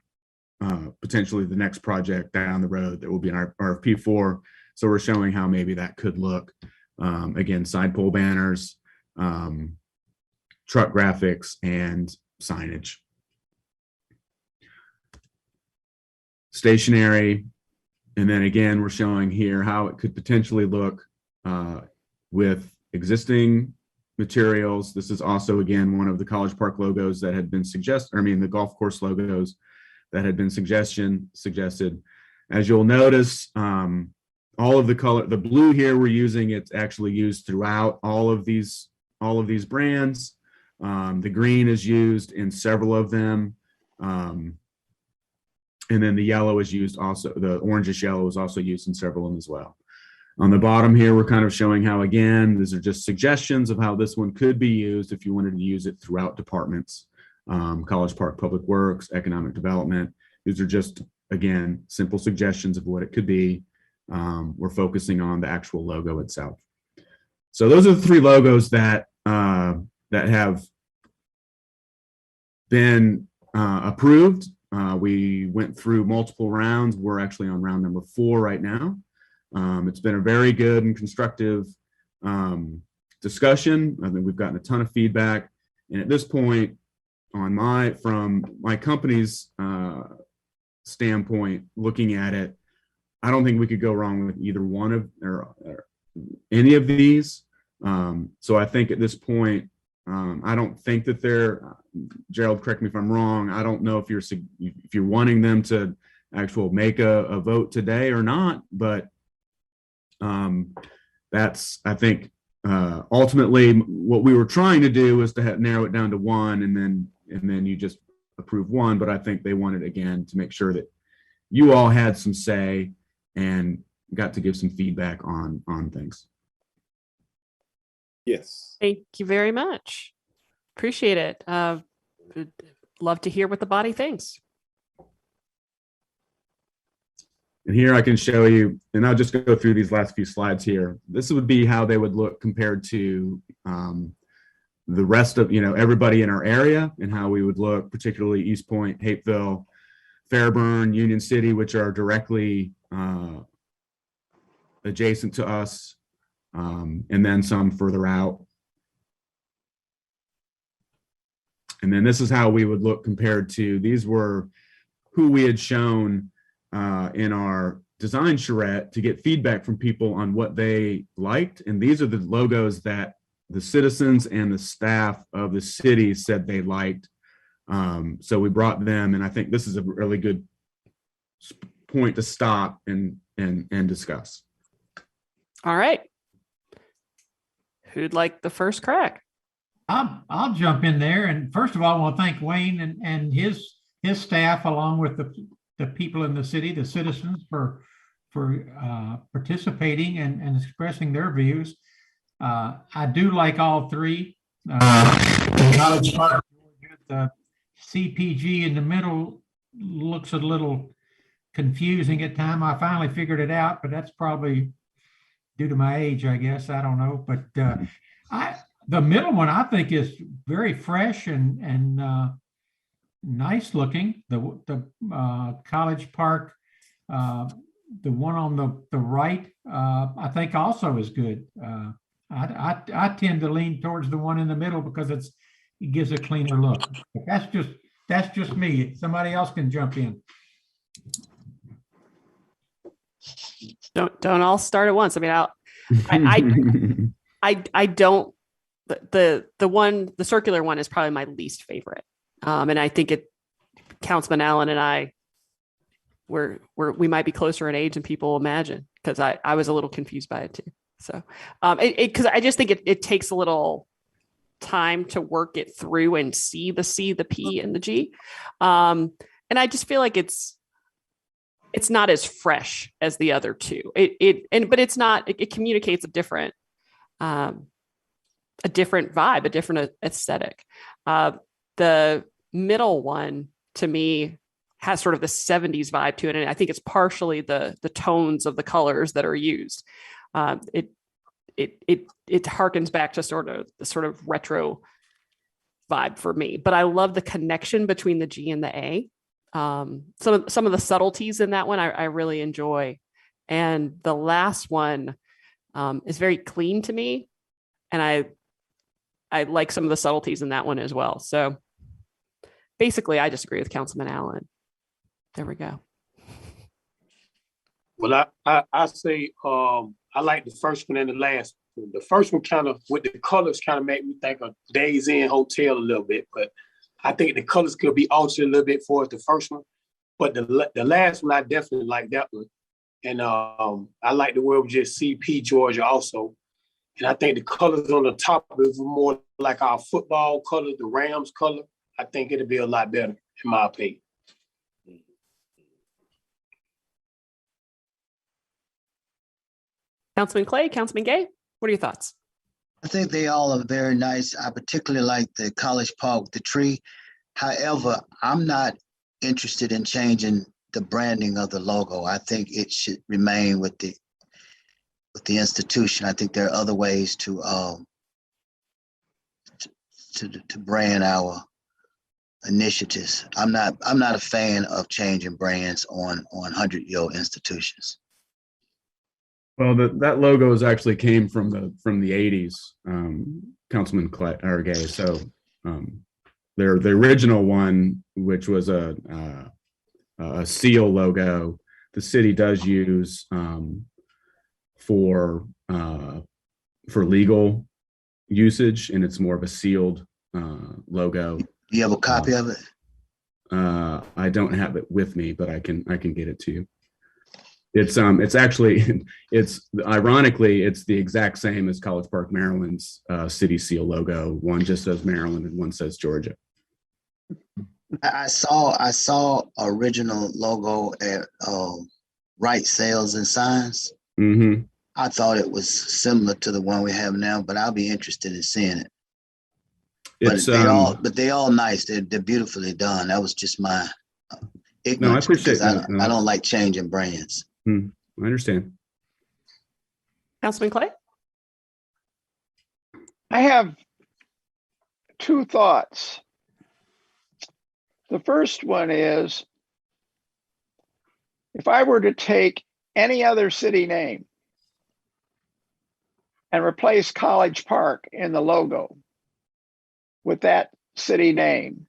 potentially the next project down the road that will be an RFP for. So we're showing how maybe that could look. Again, side pole banners, truck graphics, and signage. Stationery. And then again, we're showing here how it could potentially look with existing materials. This is also, again, one of the College Park logos that had been the golf course logos that had been suggested. As you'll notice, all of the color, the blue here we're using, it's actually used throughout all of these brands. The green is used in several of them. And then the yellow is used also, the orangish yellow is also used in several of them as well. On the bottom here, we're kind of showing how, again, these are just suggestions of how this one could be used if you wanted to use it throughout departments. College Park Public Works, Economic Development. These are just, again, simple suggestions of what it could be. We're focusing on the actual logo itself. So those are the three logos that have been approved. We went through multiple rounds. We're actually on round number 4 right now. It's been a very good and constructive discussion. I think we've gotten a ton of feedback. And at this point, from my company's standpoint, looking at it, I don't think we could go wrong with either one of or any of these. So I think at this point, I don't think that they're, Gerald, correct me if I'm wrong. I don't know if you're wanting them to actually make a vote today or not, but that's, I think, ultimately what we were trying to do was to narrow it down to one, and then you just approve one. But I think they wanted, again, to make sure that you all had some say and got to give some feedback on things. Yes. Thank you very much. Appreciate it. Love to hear what the body thinks. And here I can show you, and I'll just go through these last few slides here. This would be how they would look compared to the rest of, everybody in our area, and how we would look, particularly East Point, Hapeville, Fairburn, Union City, which are directly adjacent to us, and then some further out. And then this is how we would look compared to, these were who we had shown in our design charrette to get feedback from people on what they liked. And these are the logos that the citizens and the staff of the city said they liked. So we brought them, and I think this is a really good point to stop and discuss. All right. Who'd like the first crack? I'll jump in there. And first of all, I want to thank Wayne and his staff, along with the people in the city, the citizens, for participating and expressing their views. I do like all three. College Park, the CPG in the middle looks a little confusing at times. I finally figured it out, but that's probably due to my age, I guess. I don't know. But the middle one I think is very fresh and nice looking. The College Park, the one on the right, I think also is good. I tend to lean towards the one in the middle because it gives a cleaner look. But that's just me. Somebody else can jump in. Don't all start at once. I mean, I don't. The circular one is probably my least favorite. And I think Councilman Allen and I we might be closer in age than people imagine, because I was a little confused by it too. So because I just think it takes a little time to work it through and see the C, the P, and the G. And I just feel like it's not as fresh as the other two. But it's not. It communicates a different vibe, a different aesthetic. The middle one, to me, has sort of the 70s vibe to it. And I think it's partially the tones of the colors that are used. It harkens back to sort of retro vibe for me. But I love the connection between the G and the A. Some of the subtleties in that one I really enjoy. And the last one is very clean to me. And I like some of the subtleties in that one as well. So basically, I just agree with Councilman Allen. There we go. Well, I say I like the first one and the last one. The first one kind of, with the colors, kind of make me think of Days Inn Hotel a little bit, but I think the colors could be altered a little bit for the first one. But the last one, I definitely like that one. And I like the word just CP Georgia also. And I think the colors on the top is more like our football color, the Rams color. I think it'll be a lot better, in my opinion. Councilman Clay, Councilman Gay, what are your thoughts? I think they all are very nice. I particularly like the College Park with the tree. However, I'm not interested in changing the branding of the logo. I think it should remain with the institution. I think there are other ways to brand our initiatives. I'm not a fan of changing brands on 100-year-old institutions. Well, that logo is actually came from the 80s, Councilman Clay or Gay. So the original one, which was a seal logo, the city does use for legal usage, and it's more of a sealed logo. Do you have a copy of it? I don't have it with me, but I can get it to you. It's actually ironically it's the exact same as College Park, Maryland's city seal logo. One just says Maryland and one says Georgia. I saw original logo at Right Sales and Signs. Mm-hmm. I thought it was similar to the one we have now, but I'll be interested in seeing it. It's But they all nice. They're beautifully done. That was just my ignorance. No, I appreciate that. No. I don't like changing brands. I understand. Councilman Clay? I have two thoughts. The first one is, if I were to take any other city name and replace College Park in the logo with that city name,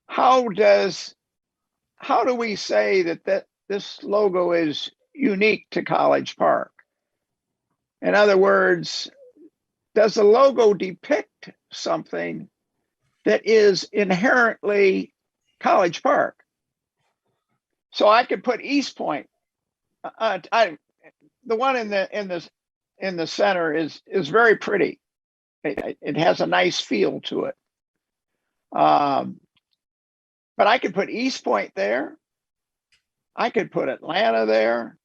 how do we say that this logo is unique to College Park? In other words, does the logo depict something that is inherently College Park? So I could put East Point. The one in the center is very pretty. It has a nice feel to it. But I could put East Point there. I could put Atlanta there.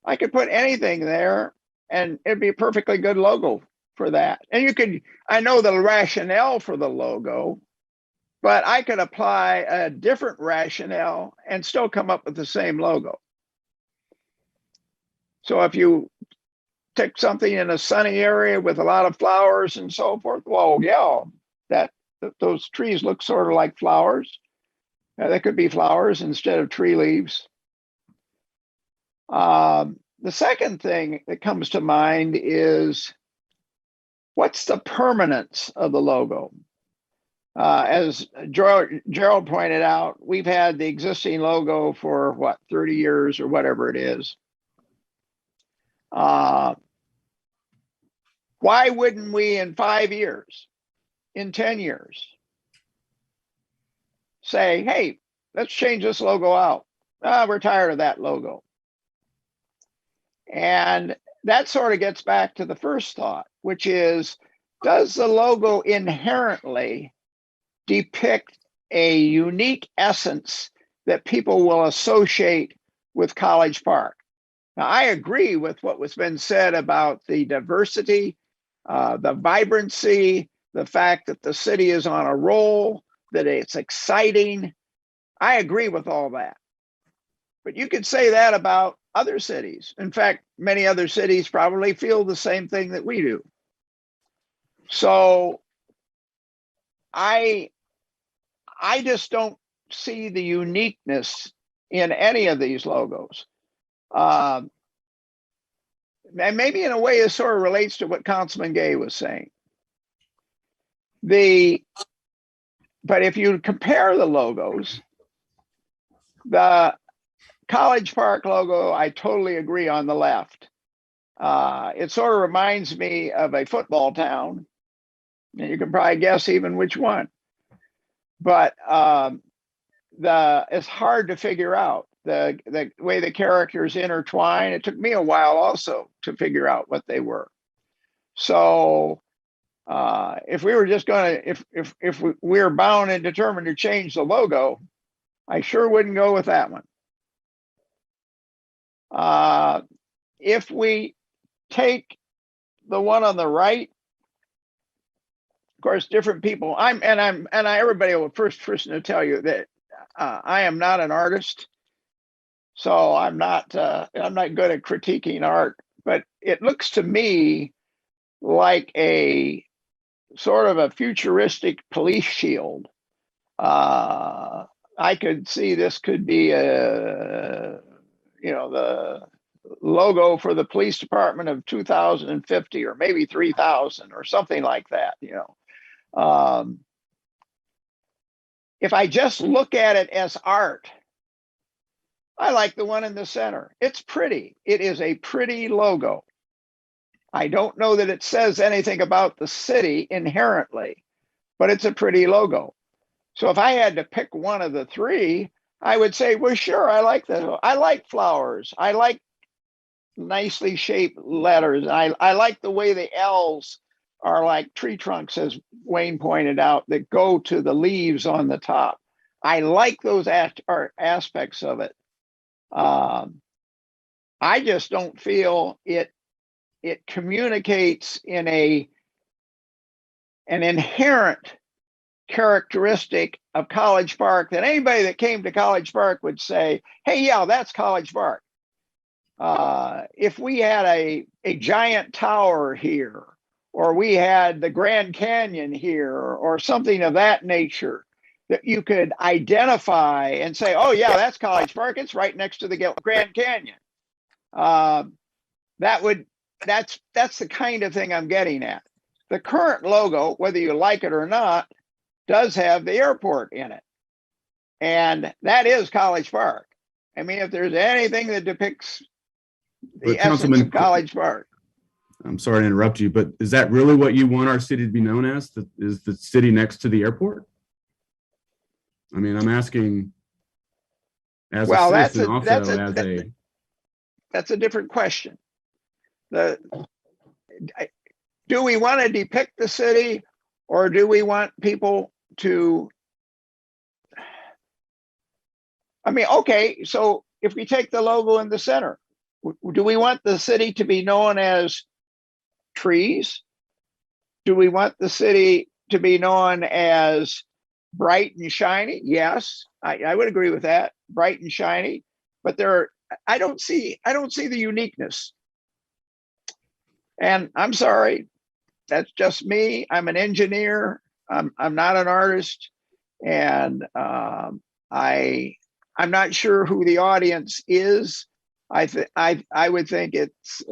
I could put anything there, and it'd be a perfectly good logo for that. And I know the rationale for the logo, but I could apply a different rationale and still come up with the same logo. So if you take something in a sunny area with a lot of flowers and so forth, well, yeah, those trees look sort of like flowers. They could be flowers instead of tree leaves. The second thing that comes to mind is, what's the permanence of the logo? As Gerald pointed out, we've had the existing logo for 30 years or whatever it is. Why wouldn't we in 5 years, in 10 years, say, hey, let's change this logo out. We're tired of that logo. And that sort of gets back to the first thought, which is, does the logo inherently depict a unique essence that people will associate with College Park? Now, I agree with what was been said about the diversity, the vibrancy, the fact that the city is on a roll, that it's exciting. I agree with all that. But you could say that about other cities. In fact, many other cities probably feel the same thing that we do. So I just don't see the uniqueness in any of these logos. And maybe in a way it sort of relates to what Councilman Gay was saying. But if you compare the logos, the College Park logo, I totally agree on the left. It sort of reminds me of a football town, and you can probably guess even which one. But it's hard to figure out the way the characters intertwine. It took me a while also to figure out what they were. So if we were just going to, if we're bound and determined to change the logo, I sure wouldn't go with that one. if we take the one on the right, of course, different people, everybody will first person to tell you that I am not an artist. So I'm not good at critiquing art, but it looks to me like a sort of a futuristic police shield. I could see this could be the logo for the police department of 2050 or maybe 3000 or something like that. If I just look at it as art, I like the one in the center. It's pretty. It is a pretty logo. I don't know that it says anything about the city inherently, but it's a pretty logo. So if I had to pick one of the three, I would say, well, sure, I like that. I like flowers. I like nicely shaped letters. I like the way the L's are like tree trunks, as Wayne pointed out, that go to the leaves on the top. I like those aspects of it. I just don't feel it communicates in an inherent characteristic of College Park that anybody that came to College Park would say, hey, yeah, that's College Park. If we had a giant tower here, or we had the Grand Canyon here, or something of that nature that you could identify and say, oh yeah, that's College Park. It's right next to the Grand Canyon. That's the kind of thing I'm getting at. The current logo, whether you like it or not, does have the airport in it. And that is College Park. I mean, if there's anything that depicts the essence of College Park. I'm sorry to interrupt you, but is that really what you want our city to be known as? Is the city next to the airport? I mean, I'm asking as a citizen also that's a different question. Do we want to depict the city, or do we want people to, I mean, okay, so if we take the logo in the center, do we want the city to be known as trees? Do we want the city to be known as bright and shiny? Yes, I would agree with that, bright and shiny. But I don't see the uniqueness. And I'm sorry, that's just me. I'm an engineer. I'm not an artist, and I'm not sure who the audience is. I would think it's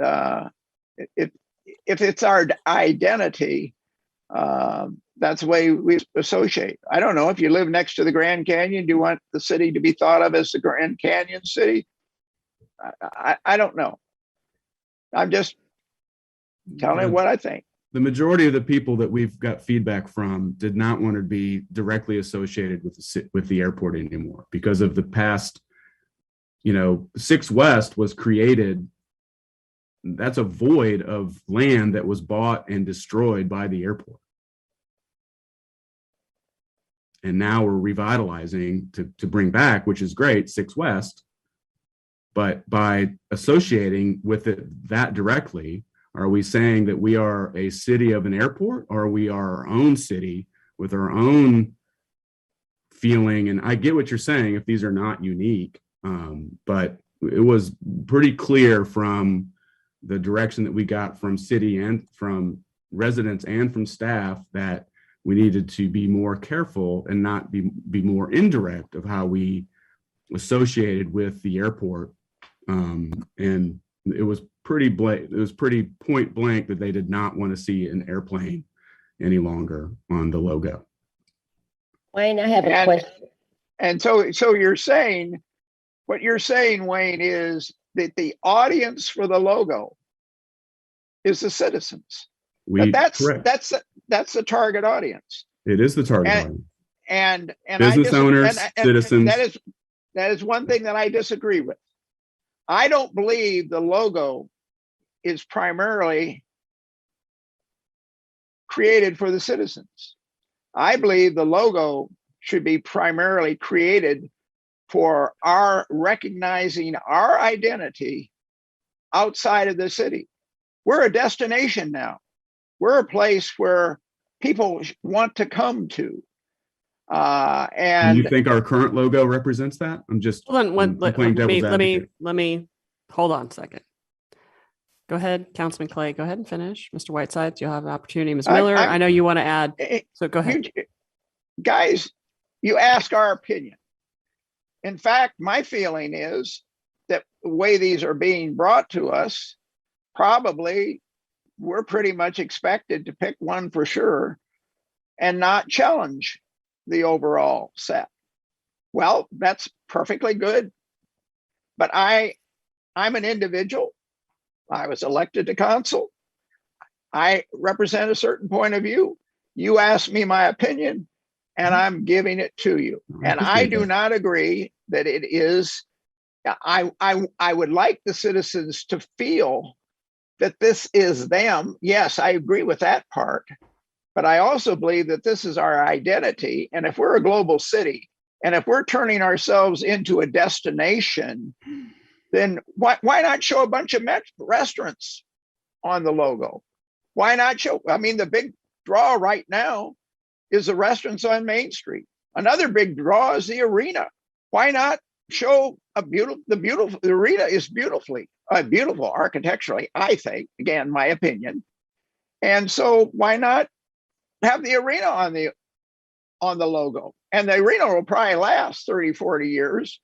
if it's our identity, that's the way we associate. I don't know, if you live next to the Grand Canyon, do you want the city to be thought of as the Grand Canyon city? I don't know. I'm just telling you what I think. The majority of the people that we've got feedback from did not want to be directly associated with the airport anymore because of the past. 6 West was created. That's a void of land that was bought and destroyed by the airport. And now we're revitalizing to bring back, which is great, 6 West. But by associating with it that directly, are we saying that we are a city of an airport, or we are our own city with our own feeling? And I get what you're saying if these are not unique, but it was pretty clear from the direction that we got from city and from residents and from staff that we needed to be more careful and not be more indirect of how we associated with the airport. And it was pretty point blank that they did not want to see an airplane any longer on the logo. Wayne, I have a question. And so you're saying, what you're saying, Wayne, is that the audience for the logo is the citizens. That's the target audience. It is the target audience. And business owners, citizens. That is one thing that I disagree with. I don't believe the logo is primarily created for the citizens. I believe the logo should be primarily created for our recognizing our identity outside of the city. We're a destination now. We're a place where people want to come to. Do And you think our current logo represents that? I'm just Hold on, I'm playing devil's advocate. let me hold on a second. Go ahead, Councilman Clay. Go ahead and finish. Mr. Whiteside, you'll have an opportunity. Ms. Miller, I know you want to add, so go ahead. Guys, you ask our opinion. In fact, my feeling is that the way these are being brought to us, probably we're pretty much expected to pick one for sure and not challenge the overall set. Well, that's perfectly good. But I'm an individual. I was elected to council. I represent a certain point of view. You asked me my opinion, and I'm giving it to you. And I do not agree that it is. I would like the citizens to feel that this is them. Yes, I agree with that part. But I also believe that this is our identity. And if we're a global city, and if we're turning ourselves into a destination, then why not show a bunch of restaurants on the logo? Why not show? I mean, the big draw right now is the restaurants on Main Street. Another big draw is the arena. Why not show the arena is beautiful architecturally, I think, again, my opinion. And so why not have the arena on the logo? And the arena will probably last 30, 40 years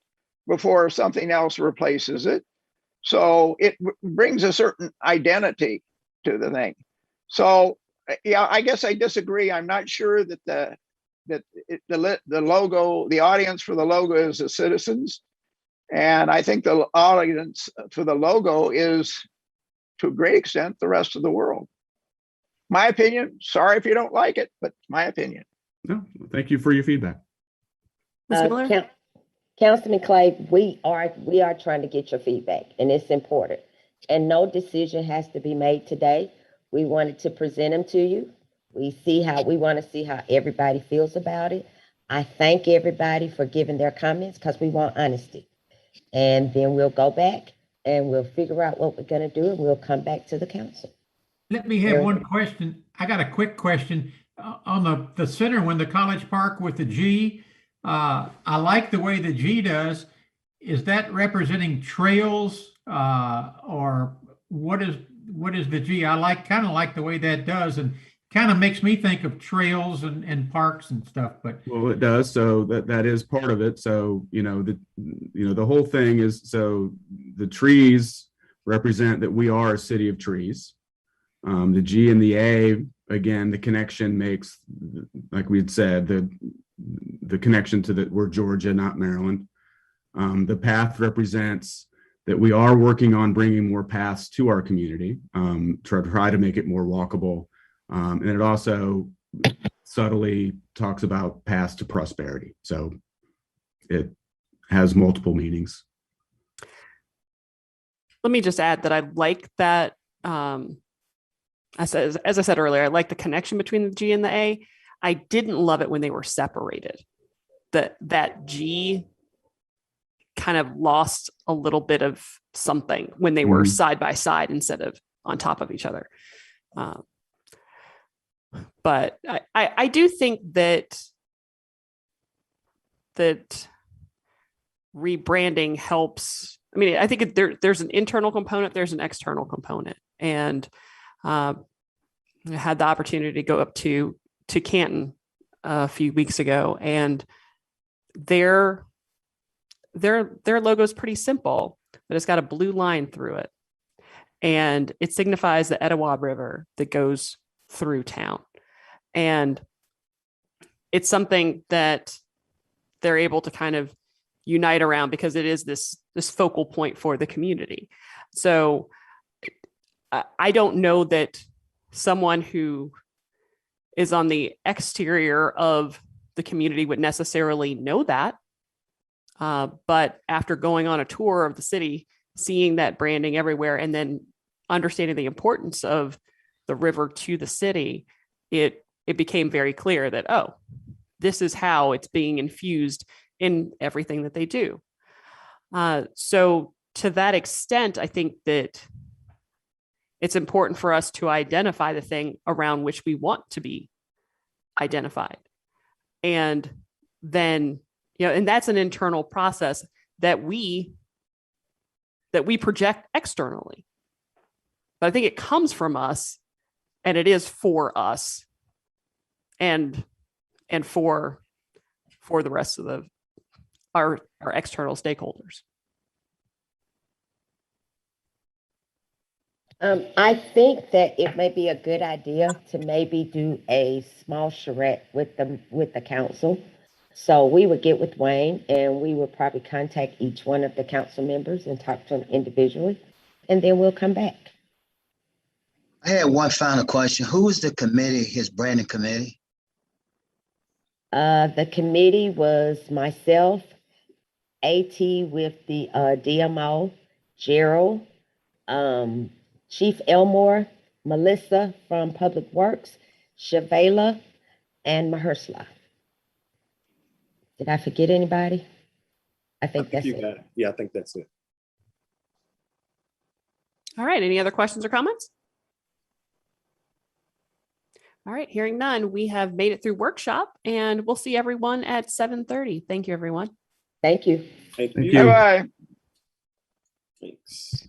before something else replaces it. So it brings a certain identity to the thing. So yeah, I guess I disagree. I'm not sure that the logo, the audience for the logo is the citizens. And I think the audience for the logo is, to a great extent, the rest of the world. My opinion, sorry if you don't like it, but my opinion. No, thank you for your feedback. Ms. Miller? Councilman Clay, we are trying to get your feedback, and it's important. And no decision has to be made today. We wanted to present them to you. We want to see how everybody feels about it. I thank everybody for giving their comments because we want honesty. And then we'll go back and we'll figure out what we're going to do, and we'll come back to the council. Let me have one question. I got a quick question. On the center one, the College Park with the G, I like the way the G does. Is that representing trails or what is the G? I kind of like the way that does, and kind of makes me think of trails and parks and stuff. But well, it does. So that is part of it. So the whole thing is, so the trees represent that we are a city of trees. The G and the A, again, the connection makes, like we had said, the connection to we're Georgia, not Maryland. The path represents that we are working on bringing more paths to our community, try to make it more walkable. And it also subtly talks about paths to prosperity. So it has multiple meanings. Let me just add that I like that. As I said earlier, I like the connection between the G and the A. I didn't love it when they were separated. That G kind of lost a little bit of something when they were side by side instead of on top of each other. But I do think that rebranding helps. I mean, I think there's an internal component, there's an external component. And I had the opportunity to go up to Canton a few weeks ago, and their logo is pretty simple, but it's got a blue line through it, and it signifies the Etowah River that goes through town. And it's something that they're able to kind of unite around because it is this focal point for the community. So I don't know that someone who is on the exterior of the community would necessarily know that. But after going on a tour of the city, seeing that branding everywhere, and then understanding the importance of the river to the city, it became very clear that, oh, this is how it's being infused in everything that they do. So to that extent, I think that it's important for us to identify the thing around which we want to be identified. And then, and that's an internal process that we project externally. But I think it comes from us, and it is for us and for the rest of our external stakeholders. I think that it may be a good idea to maybe do a small charrette with the council. So we would get with Wayne and we would probably contact each one of the council members and talk to them individually, and then we'll come back. I had one final question. Who is the committee, his branding committee? The committee was myself, AT with the DMO, Gerald, Chief Elmore, Melissa from Public Works, Shavala, and Mahershala. Did I forget anybody? I think that's you it. got it. Yeah, I think that's it. All right. Any other questions or comments? All right. Hearing none, we have made it through workshop, and we'll see everyone at 7:30. Thank you, everyone. Thank you. Thank Thank you. you. Bye-bye. Thanks.